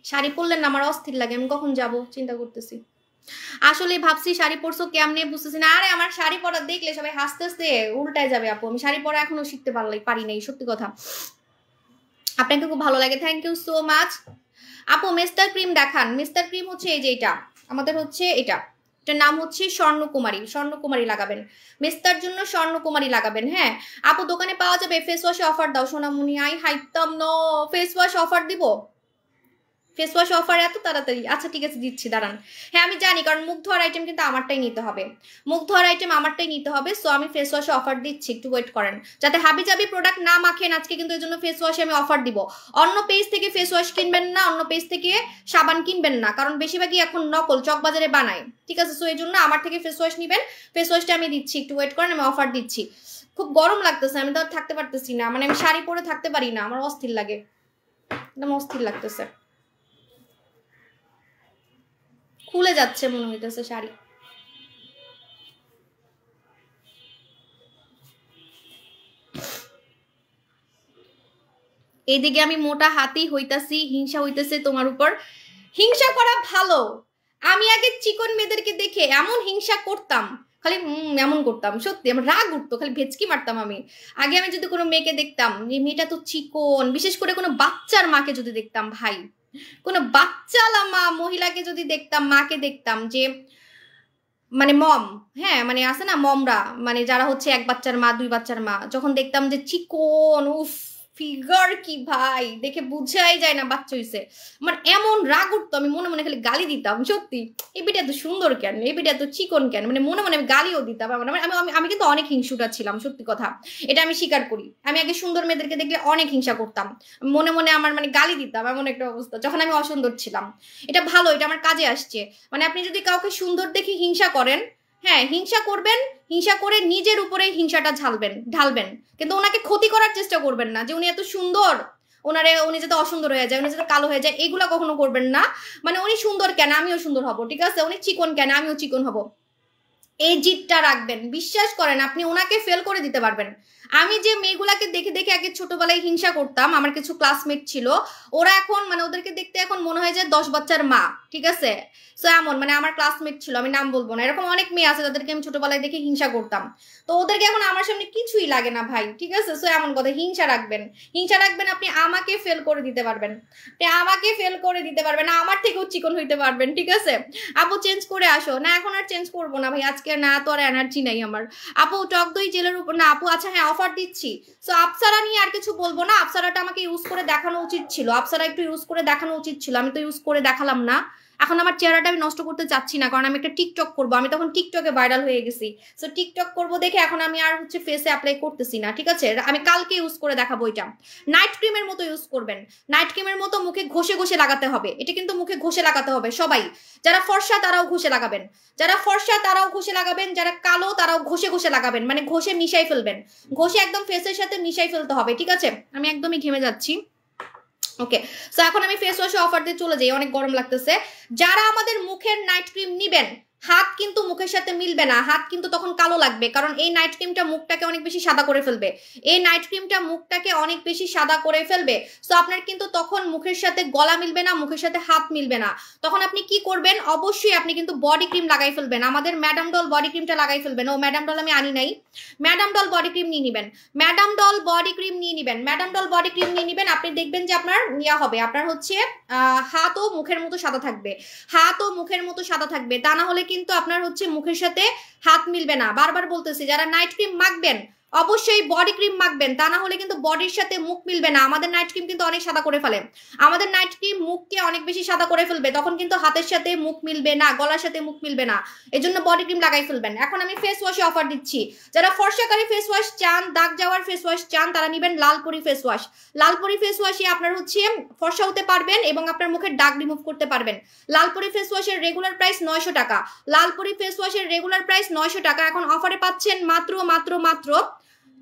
শাড়ি পরলেন না আমার অস্থির লাগে, আমি কখন যাব চিন্তা করতেছি। আসলে ভাবছি শাড়ি পরছো কেমনে বুঝতেছি না। আরে আমার শাড়ি পরা দেখলে সবাই হাসতে হাসতে উল্টায় যাবে আপু, আমি শাড়ি পরা এখনো শিখতে পারি নাই, সত্যি কথা। আপনাকে খুব ভালো লাগে, থ্যাংক ইউ সো মাচ। আপু মিস্টার ক্রিম দেখান। মিস্টার ক্রিম হচ্ছে এই যে এটা, আমাদের হচ্ছে এটা, এটার নাম হচ্ছে স্বর্ণকুমারী। স্বর্ণকুমারী লাগাবেন, মেস্তার জন্য স্বর্ণকুমারী লাগাবেন। হ্যাঁ আপু দোকানে পাওয়া যাবে, ফেস ওয়াশে অফার দাও সোনামুনি। আই হাইতাম ন, ফেস ওয়াশ অফার দিব, ফেস ওয়াশ অফার এত তাড়াতাড়ি? আচ্ছা ঠিক আছে দিচ্ছি, দাঁড়ান। হ্যাঁ আমি জানি, কারণ মুখ ধোয়ার আইটেম কিন্তু আমারটাই নিতে হবে, মুখ ধোয়ার আইটেম আমারটাই নিতে হবে। সো আমি ফেস ওয়াশে অফার দিচ্ছি, একটু ওয়েট করেন, যাতে হাবি জাবি প্রোডাক্ট না মাখেন আজকে, কিন্তু এর জন্য ফেস ওয়াশে আমি অফার দিব। অন্য পেজ থেকে ফেস ওয়াশ কিনবেন না, অন্য পেজ থেকে সাবান কিনবেন না, কারণ বেশিরভাগই এখন নকল চকবাজারে বানায়, ঠিক আছে। সো এই জন্য আমার থেকে ফেস ওয়াশ নিবেন, ফেস ওয়াশটা আমি দিচ্ছি, একটু ওয়েট করেন, আমি অফার দিচ্ছি। খুব গরম লাগতেছে, আমি তো আর থাকতে পারতেছি না, মানে আমি শাড়ি পরে থাকতে পারি না, আমার অস্থির লাগে, একদম অস্থির লাগতেছে, খুলে যাচ্ছে মনে হইতেছে শাড়ি। এইদিকে আমি মোটা হাতি হইতাছি, হিংসা হইতেছে তোমার উপর। হিংসা করা ভালো, আমি আগে চিকন মেয়েদেরকে দেখে এমন হিংসা করতাম, খালি এমন করতাম, সত্যি আমার রাগ উঠতো, খালি ভেচকি মারতাম আমি। আগে আমি যদি কোনো মেয়েকে দেখতাম যে মেয়েটা তো চিকন, বিশেষ করে কোনো বাচ্চার মাকে যদি দেখতাম, ভাই কোনো বাচ্চালা মা মহিলাকে যদি দেখতাম, মাকে দেখতাম যে মানে মম, হ্যাঁ মানে আছে না মমরা, মানে যারা হচ্ছে এক বাচ্চার মা দুই বাচ্চার মা, যখন দেখতাম যে চিকন, উফ ফিগার কি ভাই, দেখে বুঝাই যায় না বাচ্চা হইছে, আমার এমন রাগ উঠতো, আমি মনে মনে খালি গালি দিতাম। সত্যি এই বেটা এত সুন্দর কেন, এই বেটা এত চিকন কেন, মানে মনে মনে আমি গালিও দিতাম। আমি কিন্তু অনেক হিংসুটা ছিলাম, সত্যি কথা, এটা আমি স্বীকার করি। আমি আগে সুন্দর মেয়েদেরকে দেখলে অনেক হিংসা করতাম, মনে মনে আমার মানে গালি দিতাম, এমন একটা অবস্থা যখন আমি অসুন্দর ছিলাম। এটা ভালো, এটা আমার কাজে আসছে। মানে আপনি যদি কাউকে সুন্দর দেখে হিংসা করেন, হ্যাঁ হিংসা করবেন, হিংসা করে নিজের উপরে হিংসাটা ঢালবেন, কিন্তু ওনাকে ক্ষতি করার চেষ্টা করবেন না, যে উনি এত সুন্দর, উনি যাতে অসুন্দর হয়ে যায়, উনি যাতে কালো হয়ে যায়, এগুলা কখনো করবেন না। মানে উনি সুন্দর কেন আমিও সুন্দর হব, ঠিক আছে, উনি চিকন কেন আমিও চিকন হব, এই জিদটা রাখবেন। বিশ্বাস করেন আপনি ওনাকে ফেল করে দিতে পারবেন। আমি যে মেয়েগুলাকে দেখে দেখে আগে ছোটবেলায় হিংসা করতাম, আমার কিছু ক্লাসমেট ছিল, ওরা এখন মানে ওদেরকে দেখতে এখন মনে হয় যে 10 বাচ্চার মা, ঠিক আছে? সো এমন মানে আমার ক্লাসমেট ছিল, আমি নাম বলবো না, এরকম অনেক মেয়ে আছে যাদেরকে আমি ছোটবেলায় দেখে হিংসা করতাম। তো ওদেরকে এখন আমার সামনে কিছুই লাগে না ভাই, ঠিক আছে? সো এমন কথা, হিংসা রাখবেন, হিংসা রাখবেন, আপনি আমাকে ফেল করে দিতে পারবেন, আমাকে ফেল করে দিতে পারবেন, আমার থেকেও চিকন হইতে পারবেন, ঠিক আছে? আপু চেঞ্জ করে আসো। না এখন আর চেঞ্জ করবো না ভাই, আজকে না তো আর এনার্জি নাই আমার। আপু টক দই জেলের উপর না আপু, আচ্ছা হ্যাঁ অফার দিচ্ছি। সো আপসারা নিয়ে আর কিছু বলবো না, আপসারাটা আমাকে ইউজ করে দেখানো উচিত ছিল, আপসারা একটু ইউজ করে দেখানো উচিত ছিল, আমি তো ইউজ করে দেখালাম না। এখন আমার চেহারাটা আমি নষ্ট করতে চাচ্ছি না, কারণ আমি একটা টিকটক করবো, আমি তখন টিকটকে ভাইরাল হয়ে গেছি। সো টিকটক করবো দেখে এখন আমি আর হচ্ছে ফেসে অ্যাপ্লাই করতেছি না, ঠিক আছে? আমি কালকে ইউজ করে দেখাবো। এটা নাইট ক্রিমের মতো ইউজ করবেন, নাইট ক্রিমের মতো মুখে ঘষে ঘষে লাগাতে হবে, এটা কিন্তু মুখে ঘষে লাগাতে হবে সবাই। যারা ফর্সা তারাও ঘষে লাগাবেন, যারা ফর্সা তারাও ঘষে লাগাবেন, যারা কালো তারাও ঘষে ঘষে লাগাবেন, মানে ঘষে মিশাই ফেলবেন, ঘষে একদম ফেসের সাথে মিশাই ফেলতে হবে, ঠিক আছে? আমি একদমই ঘেমে যাচ্ছি। ওকে, সো এখন আমি ফেস ওয়াশে অফার দিয়ে চলে যাই, অনেক গরম লাগতেছে। যারা আমাদের মুখের নাইট ক্রিম নিবেন, হাত কিন্তু মুখের সাথে মিলবে না, হাত কিন্তু তখন কালো লাগবে, কারণ এই নাইট ক্রিমটা মুখটাকে অনেক বেশি সাদা করে ফেলবে, এই নাইট ক্রিমটা মুখটাকে অনেক বেশি সাদা করে ফেলবে। সো আপনার কিন্তু তখন মুখের সাথে গলা মিলবে না, মুখের সাথে হাত মিলবে না। তখন আপনি কি করবেন, অবশ্যই আপনি কিন্তু বডি ক্রিম লাগাই ফেলবেন, আমাদের ম্যাডাম ডল বডি ক্রিমটা লাগাই ফেলবেন। ও ম্যাডাম ডল আমি আনি নাই, ম্যাডাম ডল বডি ক্রিম নিয়ে নিবেন, ম্যাডাম ডল বডি ক্রিম নিয়ে নিবেন, ম্যাডাম ডল বডি ক্রিম নিয়ে নিবেন। আপনি দেখবেন যে আপনার ইয়া হবে, আপনার হচ্ছে হাত ও মুখের মতো সাদা থাকবে, হাত ও মুখের মতো সাদা থাকবে। তা না হলে কিন্তু আপনার হচ্ছে মুখের সাথে হাত মিলবে না। বারবার বলতেছি, যারা নাইট ক্রিম মাখবেন অবশ্যই বডি ক্রিম মাখবেন, তা না হলে কিন্তু বডির সাথে মুখ মিলবে না। আমাদের নাইট ক্রিম কিন্তু অনেক সাদা করে ফেলে, আমাদের নাইট ক্রিম মুখকে অনেক বেশি সাদা করে ফেলবে, তখন কিন্তু হাতের সাথে মুখ মিলবে না, গলার সাথে মুখ মিলবে না, এজন্য বডি ক্রিম লাগাই ফেলবেন। এখন আমি ফেস ওয়াশে অফার দিচ্ছি, যারা ফর্সাকারী ফেস ওয়াশ চান, দাগ যাওয়ার ফেস ওয়াশ চান, তারা নেবেন Lalpari face wash. Lalpari face ওয়াশে আপনার হচ্ছে ফর্সা হতে পারবেন এবং আপনার মুখের দাগ রিমুভ করতে পারবেন। লালপরি ফেস ওয়াশের রেগুলার প্রাইস 900 টাকা, লালপরি ফেস ওয়াশের রেগুলার প্রাইস 900 টাকা, এখন অফারে পাচ্ছেন মাত্র মাত্র মাত্র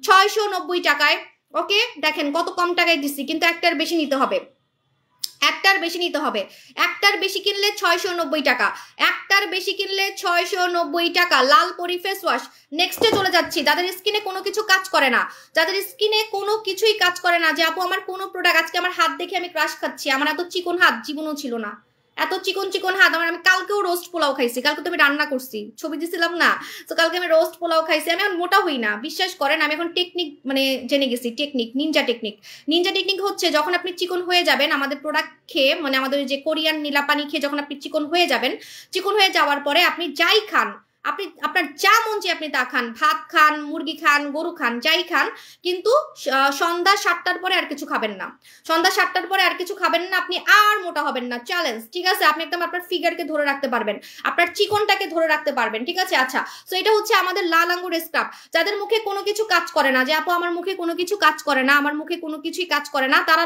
690 টাকায়। ওকে, দেখেন কত কম টাকায় দিচ্ছি, কিন্তু একটার বেশি নিতে হবে, একটার বেশি নিতে হবে, একটার বেশি কিনলে 690 টাকা, একটার বেশি কিনলে 690 টাকা লালপরি ফেস ওয়াশ। নেক্সটে চলে যাচ্ছি, যাদের স্কিনে কোনো কিছু কাজ করে না, যাদের স্কিনে কোনো কিছুই কাজ করে না, যে আপু আমার কোনো প্রোডাক্ট, আজকে আমার হাত দেখে আমি ক্রাশ খাচ্ছি, আমার এত চিকন হাত জীবনও ছিল না, এত চিকন চিকন হাত আমার। আমি কালকেও রোস্ট পোলাও খাইছি, কালকে তো আমি রান্না করছি, ছবি দিছিলাম না, তো কালকে আমি রোস্ট পোলাও খাইছি। আমি এখন মোটা হই না, বিশ্বাস করেন, আমি এখন টেকনিক মানে জেনে গেছি, technique, Ninja technique. Ninja technique হচ্ছে যখন আপনি চিকন হয়ে যাবেন আমাদের প্রোডাক্ট খেয়ে, মানে আমাদের যে কোরিয়ান নীলা পানি খেয়ে যখন আপনি চিকন হয়ে যাবেন, চিকন হয়ে যাওয়ার পরে আপনি যাই খান, আপনি আপনার যা মন চায় আপনি তা খান, ভাত খান, মুরগি খান, গরু খান, যাই খান, কিন্তু সন্ধ্যা 7টার পরে আর কিছু খাবেন না, সন্ধ্যা 7টার পরে আর কিছু খাবেন না, আপনি আর মোটা হবেন না, চ্যালেঞ্জ, ঠিক আছে? আপনি একদম আপনার ফিগারকে ধরে রাখতে পারবেন, আপনার চিকনটাকে ধরে রাখতে পারবেন, ঠিক আছে? আচ্ছা, সো এটা হচ্ছে আমাদের লাল আঙ্গুর স্ক্রাব। যাদের মুখে কোনো কিছু কাজ করে না, যে আপু আমার মুখে কোনো কিছু কাজ করে না, আমার মুখে কোনো কিছুই কাজ করে না, তারা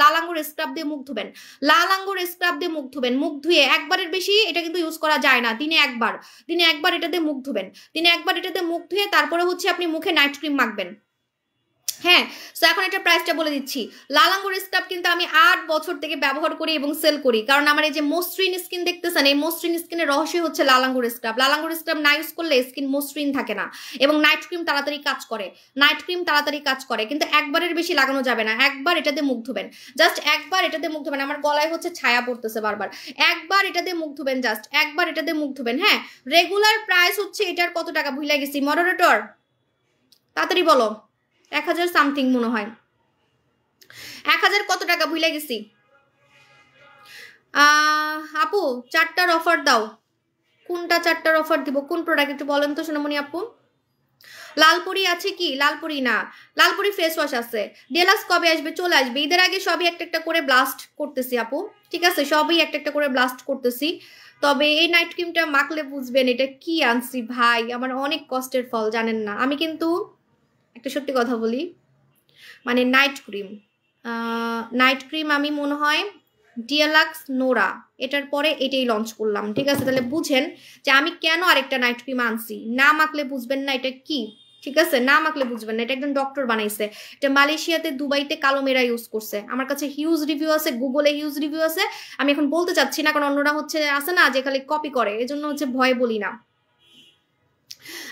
লাল আঙ্গুর স্ক্রাব দিয়ে মুখ ধুবেন, লাল আঙ্গুর স্ক্রাব দিয়ে মুখ ধুবেন। মুখ ধুয়ে একবারের বেশি এটা কিন্তু ইউজ করা যায় না, দিনে একবার, দিনে একবার এটাতে মুখ ধুবেন, দিনে একবার এটাতে মুখ ধুয়ে তারপরে হচ্ছে আপনি মুখে নাইট ক্রিম মাখবেন। হ্যাঁ, সো এখন একটা প্রাইসটা বলে দিচ্ছি। লাল আঙ্গুর স্ক্রাব কিন্তু আমি 8 বছর থেকে ব্যবহার করি এবং সেল করি, কারণ আমার এই যে মসৃণ স্কিন দেখতেছেন, এই মসৃণ স্কিনের রহস্য হচ্ছে লাল আঙ্গুর স্ক্রাব। লাল আঙ্গুর স্ক্রাব না ইউজ করলে স্কিন মসৃণ থাকে না, এবং নাইট ক্রিম তাড়াতাড়ি কাজ করে, নাইট ক্রিম তাড়াতাড়ি কাজ করে, কিন্তু একবারের বেশি লাগানো যাবে না, একবার এটাতে মুখ ধুবেন, জাস্ট একবার এটাতে মুখ ধুবেন। আমার গলায় হচ্ছে ছায়া পড়তেছে বারবার, একবার এটাতে মুখ ধুবেন, জাস্ট একবার এটাতে মুখ ধুবেন। হ্যাঁ, রেগুলার প্রাইস হচ্ছে এটার কত টাকা ভুলে গেছি, মডারেটর তাড়াতাড়ি বলো, 1000 সামথিং মনে হয়, 1000 কত টাকা ভুলে গেছি। আপু 4টার অফার দাও, কোনটা 4টার অফার দিব, কোন প্রোডাক্ট একটু বলেন তো সোনামণি আপু। লালপুরি আছে কি? লালপুরি না, লালপুরি ফেস ওয়াশ আছে। ডেলাক্স কবে আসবে? চলে আসবে, ঈদের আগে সবই একটা একটা করে ব্লাস্ট করতেছি আপু, ঠিক আছে? সবই একটা একটা করে ব্লাস্ট করতেছি। তবে এই নাইট ক্রিমটা মাখলে বুঝবেন এটা কি আনছি ভাই, আমার অনেক কষ্টের ফল, জানেন না। আমি কিন্তু একটা সত্যি কথা বলি, মানে নাইট ক্রিম আমি মনে হয় ডিয়ালাক্স নোরা এটার পরে এটাই লঞ্চ করলাম, ঠিক আছে? তাহলে বুঝেন যে আমি কেন আরেকটা নাইট ক্রিম আনছি, না মাখলে বুঝবেন না এটা কি, ঠিক আছে? না মাখলে বুঝবেন না, এটা একজন ডক্টর বানাইছে, এটা মালয়েশিয়াতে দুবাইতে কালো মেয়েরা ইউজ করছে, আমার কাছে হিউজ রিভিউ আছে, গুগলে হিউজ রিভিউ আছে। আমি এখন বলতে চাচ্ছি না, কারণ অন্যরা হচ্ছে আছে না যে খালি কপি করে, এজন্য হচ্ছে ভয় বলি না।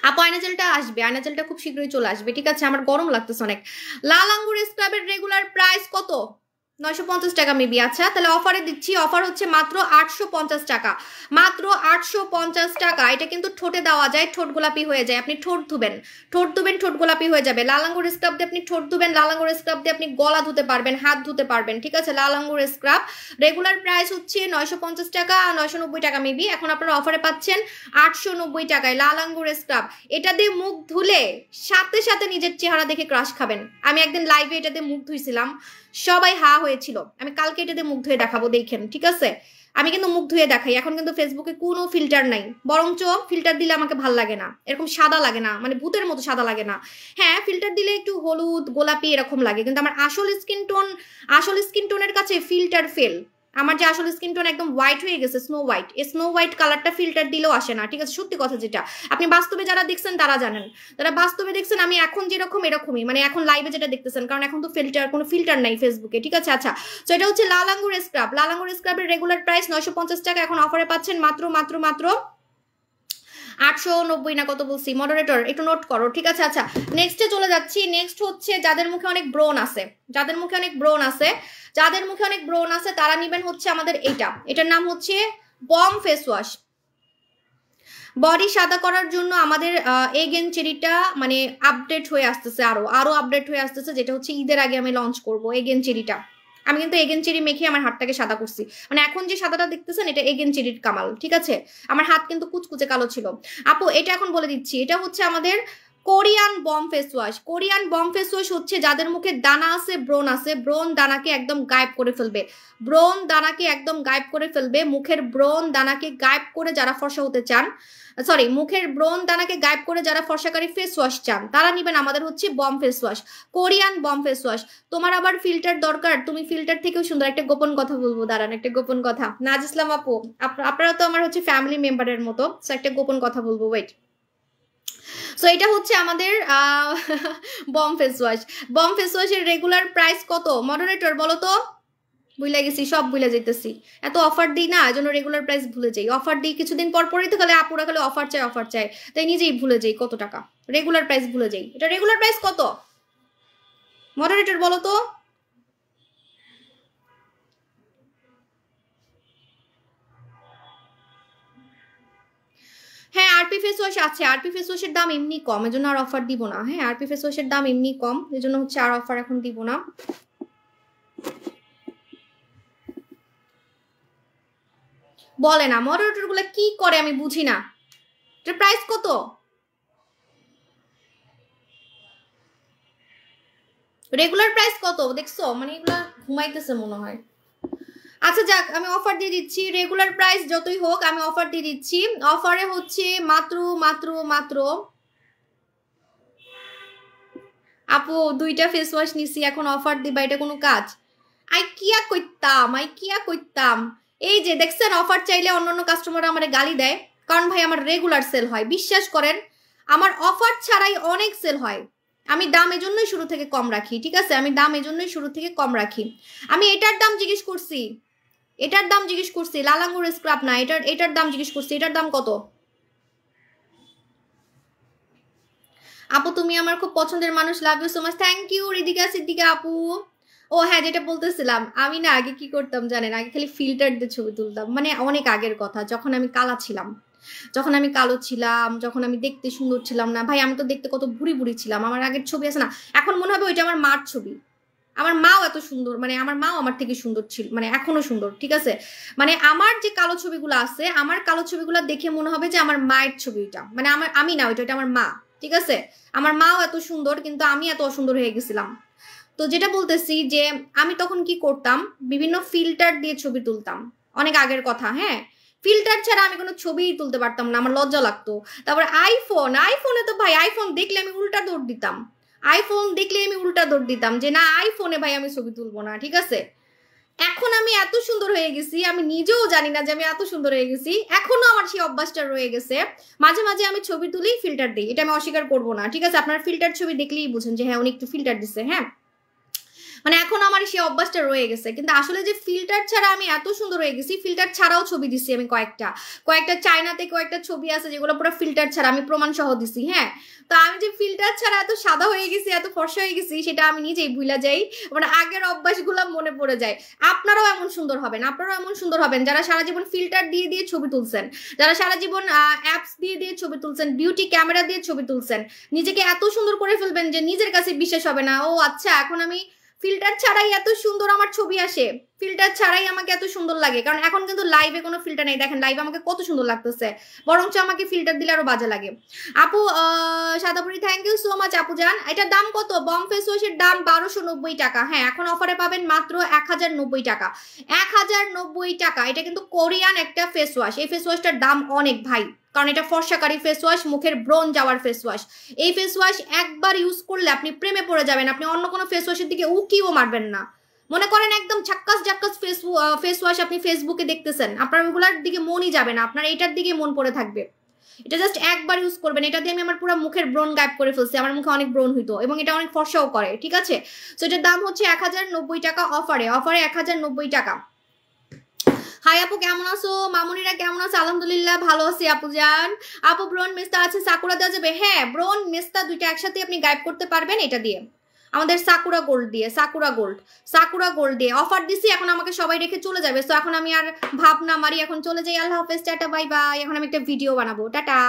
আপু আয়না জেলটা আসবে, আয়না জেলটা খুব শীঘ্রই চলে আসবে, ঠিক আছে? আমার গরম লাগতেছে অনেক। লাল আঙ্গুর স্ক্রাবের রেগুলার প্রাইস কত? 950 টাকা মেবি। আচ্ছা তাহলে অফারে দিচ্ছি, অফার হচ্ছে মাত্র 850 টাকা, মাত্র 850 টাকা। এটা কিন্তু ঠোঁটে দেওয়া যায়, ঠোঁট গোলাপি হয়ে যায়। আপনি ঠোঁট ধুবেন, ঠোঁট গোলাপি হয়ে যাবে। লাল আঙ্গুর স্ক্রাব দিয়ে আপনি ঠোঁট ধুবেন, লাল আঙ্গুর স্ক্রাব দিয়ে আপনি গলা ধুতে পারবেন, হাত ধুতে পারবেন, ঠিক আছে? লাল আঙ্গুর স্ক্রাব রেগুলার প্রাইস হচ্ছে 950 টাকা, 990 টাকা মেবি। এখন আপনারা অফারে পাচ্ছেন 890 টাকায় লাল আঙ্গুর স্ক্রাব। এটা দিয়ে মুখ ধুলে সাথে সাথে নিজের চেহারা দেখে ক্রাশ খাবেন। আমি একদিন লাইভে এটা দিয়ে মুখ ধুইছিলাম, সবাই হা হয়েছিল। আমি কালকে এটা দিয়ে মুখ ধুয়ে দেখাবো, দেখেন, ঠিক আছে? আমি কিন্তু মুখ ধুয়ে দেখাই। এখন কিন্তু ফেসবুকে কোনো ফিল্টার নাই, বরঞ্চ ফিল্টার দিলে আমাকে ভাল লাগে না, এরকম সাদা লাগে না, মানে ভূতের মতো সাদা লাগে না। হ্যাঁ ফিল্টার দিলে একটু হলুদ গোলাপি এরকম লাগে, কিন্তু আমার আসল স্কিন টোনের কাছে ফিল্টার ফেল। আমার যে আসল স্কিন টোন একদম হোয়াইট হয়ে গেছে, স্নো হোয়াইট, এই স্নো হোয়াইট কালারটা ফিল্টার দিলেও আসে না, ঠিক আছে? সত্যি কথা যেটা আপনি বাস্তবে যারা দেখছেন তারা জানেন, যারা বাস্তবে দেখছেন আমি এখন যেরকম এরকমই, মানে এখন লাইভে যেটা দেখতেছেন, কারণ এখন তো কোনো ফিল্টার নাই ফেসবুকে, ঠিক আছে? আচ্ছা তো এটা হচ্ছে লাল আঙ্গুর স্ক্রাব। লাল আঙ্গুর স্ক্রাবের রেগুলার প্রাইস 950 টাকা, এখন অফারে পাচ্ছেন মাত্র 890 না কত বলছি? মডারেটর একটু নোট করো, ঠিক আছে? আচ্ছা নেক্সটে চলে যাচ্ছি। নেক্সট হচ্ছে যাদের মুখে অনেক ব্রণ আছে, যাদের মুখে অনেক ব্রণ আছে তারা নিবেন হচ্ছে আমাদের এটার নাম হচ্ছে বম ফেস ওয়াশ। বডি সাদা করার জন্য আমাদের এগেন চেরিটা মানে আপডেট হয়ে আসতেছে, আরো আপডেট হয়ে আসতেছে, যেটা হচ্ছে ঈদের আগে আমি লঞ্চ করবো এগেন চেরিটা। আমি কিন্তু এগেন চেরি মেখে আমার হাতটাকে সাদা করছি, মানে এখন যে সাদাটা দেখতেছেন এটা এগেন চেরির কামাল, ঠিক আছে? আমার হাত কিন্তু কুচকুচে কালো ছিল। আপু এটা এখন বলে দিচ্ছি, এটা হচ্ছে আমাদের Korean balm face wash. Korean balm face wash হচ্ছে যাদের মুখে দানা আছে, ব্রণ আছে, ব্রণ দানাকে একদম গায়েব করে ফেলবে, ব্রণ দানাকে একদম গায়েব করে ফেলবে। মুখের ব্রণ দানাকে গায়েব করে যারা ফর্সা হতে চান, সরি মুখের ব্রণ দানাকে গায়েব করে যারা ফর্সাকারী ফেস ওয়াশ চান তারা নিবেন আমাদের হচ্ছে balm face wash, Korean balm face wash. তোমার আবার ফিল্টার দরকার, তুমি ফিল্টার থেকেও সুন্দর। একটা গোপন কথা বলবো, দাঁড়ান, একটা গোপন কথা। নাজ ইসলাম আপু আপনারা তো আমার হচ্ছে ফ্যামিলি মেম্বারের মতো, একটা গোপন কথা বলবো, ওয়েট। সো এটা হচ্ছে আমাদের bomb face wash. Bomb face ওয়াশের রেগুলার প্রাইস কত? মডারেটর বলো তো, ভুলে গেছি, সব ভুলে যেতেছি, এত অফার দিই না, এজন্য রেগুলার প্রাইস ভুলে যাই। অফার দিই কিছুদিন পরই তো খালি আপুরা খালি অফার চাই, তাই নিজেই ভুলে যাই কত টাকা, রেগুলার প্রাইস ভুলে যাই। এটা রেগুলার প্রাইস কত? মডারেটর বলো তো। হ্যাঁ আরপি ফেস ওয়াশ আছে, আরপি ফেস ওয়াশের দাম এমনি কম, এজন্য আর অফার দিব না। হ্যাঁ আরপি ফেস ওয়াশের দাম এমনি কম, এজন্য হচ্ছে আর অফার এখন দিব না। বলে না মডারেটর গুলা কি করে আমি বুঝি না। এটার প্রাইস কত? রেগুলার প্রাইস কত দেখছো? মানে এগুলা ঘুমাইতেছে মনে হয়। আচ্ছা যাক, আমি অফার দিয়ে দিচ্ছি, রেগুলার প্রাইস যতই হোক আমি অফার দিয়ে দিচ্ছি। অফারে হচ্ছে মাত্র আপু 2টা ফেস ওয়াশ নিছি, এখন অফার দিবা, এটা কোনো কাজ? আই কিয়া কইতাম। এই যে দেখছেন, অফার চাইলে অন্যান্য কাস্টমার আমার গালি দেয়, কারণ ভাই আমার রেগুলার সেল হয়, বিশ্বাস করেন আমার অফার ছাড়াই অনেক সেল হয়। আমি দাম এজন্যই শুরু থেকে কম রাখি, ঠিক আছে? আমি দাম এজন্যই শুরু থেকে কম রাখি। আমি এটার দাম জিজ্ঞেস করছি, লাল আঙ্গুর স্ক্রাব না, এটার দাম জিজ্ঞেস করছি। এটার দাম কত? আপু তুমি আমার খুব পছন্দের মানুষ, love you so much. Thank you Ridika Siddika আপু। ও হ্যাঁ যেটা বলতেছিলাম, আমি না আগে কি করতাম জানেন? আগে খালি ফিল্টার দিয়ে ছবি তুলতাম, মানে অনেক আগের কথা, যখন আমি কালো ছিলাম, যখন আমি দেখতে সুন্দর ছিলাম না ভাই, আমি তো দেখতে কত বুড়ি ছিলাম। আমার আগের ছবি আছে না, এখন মনে হবে ওইটা আমার মার ছবি। আমার মাও এত সুন্দর, মানে আমার মাও আমার থেকে সুন্দর ছিল, মানে এখনো সুন্দর, ঠিক আছে? মানে আমার যে কালো ছবিগুলো আছে, আমার কালো ছবিগুলো দেখে মনে হবে যে আমার মায়ের ছবিটা, মানে আমি না, ওইটা আমার মা, ঠিক আছে? আমার মাও এত সুন্দর, কিন্তু আমি এত অসুন্দর হয়ে গেছিলাম। তো যেটা বলতেছি যে আমি তখন কি করতাম, বিভিন্ন ফিল্টার দিয়ে ছবি তুলতাম, অনেক আগের কথা। হ্যাঁ ফিল্টার ছাড়া আমি কোনো ছবি তুলতে পারতাম না, আমার লজ্জা লাগতো। তারপর আইফোনে তো ভাই, আইফোন দেখলে আমি উল্টা দৌড় দিতাম, যে না আইফোনে ভাই আমি ছবি তুলবো না, ঠিক আছে? এখন আমি এত সুন্দর হয়ে গেছি, আমি নিজেও জানি না যে আমি এত সুন্দর হয়ে গেছি, এখনো আমার সেই অভ্যাসটা রয়ে গেছে। মাঝে মাঝে আমি ছবি তুলি, ফিল্টার দিই, এটা আমি অস্বীকার করবো না, ঠিক আছে? আপনার ফিল্টার ছবি দেখলেই বুঝেন যে হ্যাঁ উনি একটু ফিল্টার দিচ্ছে। হ্যাঁ মানে এখন আমার সেই অভ্যাসটা রয়ে গেছে, কিন্তু আসলে যে ফিল্টার ছাড়া আমি এত সুন্দর হয়ে গেছি, ফিল্টার ছাড়াও ছবি দিছি আমি কয়েকটা চায়নাতে কয়েকটা ছবি আছে যেগুলো পুরো ফিল্টার ছাড়া, আমি প্রমাণ সহ দিছি। হ্যাঁ, তো আমি যে ফিল্টার ছাড়া এত সাদা হয়ে গেছি, এত ফর্সা হয়ে গেছি, সেটা আমি নিজেই ভুলে যাই, মানে আগের অভ্যাসগুলো মনে পড়ে যায়। আপনারাও এমন সুন্দর হবেন, আপনারাও এমন সুন্দর হবেন যারা সারা জীবন ফিল্টার দিয়ে দিয়ে ছবি তুলছেন, যারা সারা জীবন অ্যাপস দিয়ে দিয়ে ছবি তুলছেন, বিউটি ক্যামেরা দিয়ে ছবি তুলছেন। নিজেকে এত সুন্দর করে ফেলবেন যে নিজের কাছে বিশ্বাস হবে না, ও আচ্ছা এখন আমি ফিল্টার ছাড়াই এত সুন্দর আমার ছবি আসে, ফিল্টার ছাড়াই আমাকে এত সুন্দর লাগে। কারণ এখন কিন্তু লাইভে কোনো ফিল্টার নেই, দেখেন লাইভে আমাকে কত সুন্দর লাগতেছে, বরঞ্চ আমাকে ফিল্টার দিলে আরো বাজে লাগে। আপু সাদাপুরি থ্যাংক ইউ সো মাচ আপু জান। এটার দাম কত? বম ফেস ওয়াশের দাম 1290 টাকা। হ্যাঁ, এখন অফারে পাবেন মাত্র 1090 টাকা, 1090 টাকা। এটা কিন্তু কোরিয়ান একটা ফেস ওয়াশ, এই ফেস ওয়াশটার দাম অনেক ভাই, কারণ এটা ফর্সাকারী ফেস ওয়াশ, মুখের ব্রণ যাওয়ার ফেস ওয়াশ। এই ফেস ওয়াশ একবার ইউজ করলে আপনি প্রেমে পড়ে যাবেন, আপনি অন্য কোনো ফেস ওয়াশের দিকে উকিও মারবেন না। মনে করেন একদম ঝাক্কাস ঝাক্কাস ফেস ওয়াশ আপনি ফেসবুকে দেখতেছেন, আপনার ওগুলার দিকে মনই যাবে না, আপনার এইটার দিকে মন পড়ে থাকবে। এটা জাস্ট একবার ইউজ করবেন, এটা দিয়ে আমি আমার পুরো মুখের ব্রণ গায়েব করে ফেলছি, আমার মুখে অনেক ব্রণ হইতো এবং এটা অনেক ফর্সাও করে, ঠিক আছে। তো এটার দাম হচ্ছে 1090 টাকা, অফারে 1090 টাকা। হাই আপু কেমন আছো? মামুনিরা কেমন আছে? আলহামদুলিল্লাহ ভালো আছি আপু জান। আপু ব্রন মেস্তা আছে, সাকুরা দেওয়া যাবে? হ্যাঁ, ব্রন মেস্তা দুইটা একসাথে আপনি গায়েব করতে পারবেন এটা দিয়ে, আমাদের সাকুরা গোল্ড দিয়ে, সাকুরা গোল্ড দিয়ে অফার দিছি। এখন আমাকে সবাই রেখে চলে যাবে, তো এখন আমি আর ভাব না মারি, এখন চলে যাই। আল্লাহ হাফেজ, টাটা বাই বাই। এখন আমি একটা ভিডিও বানাবো, টাটা।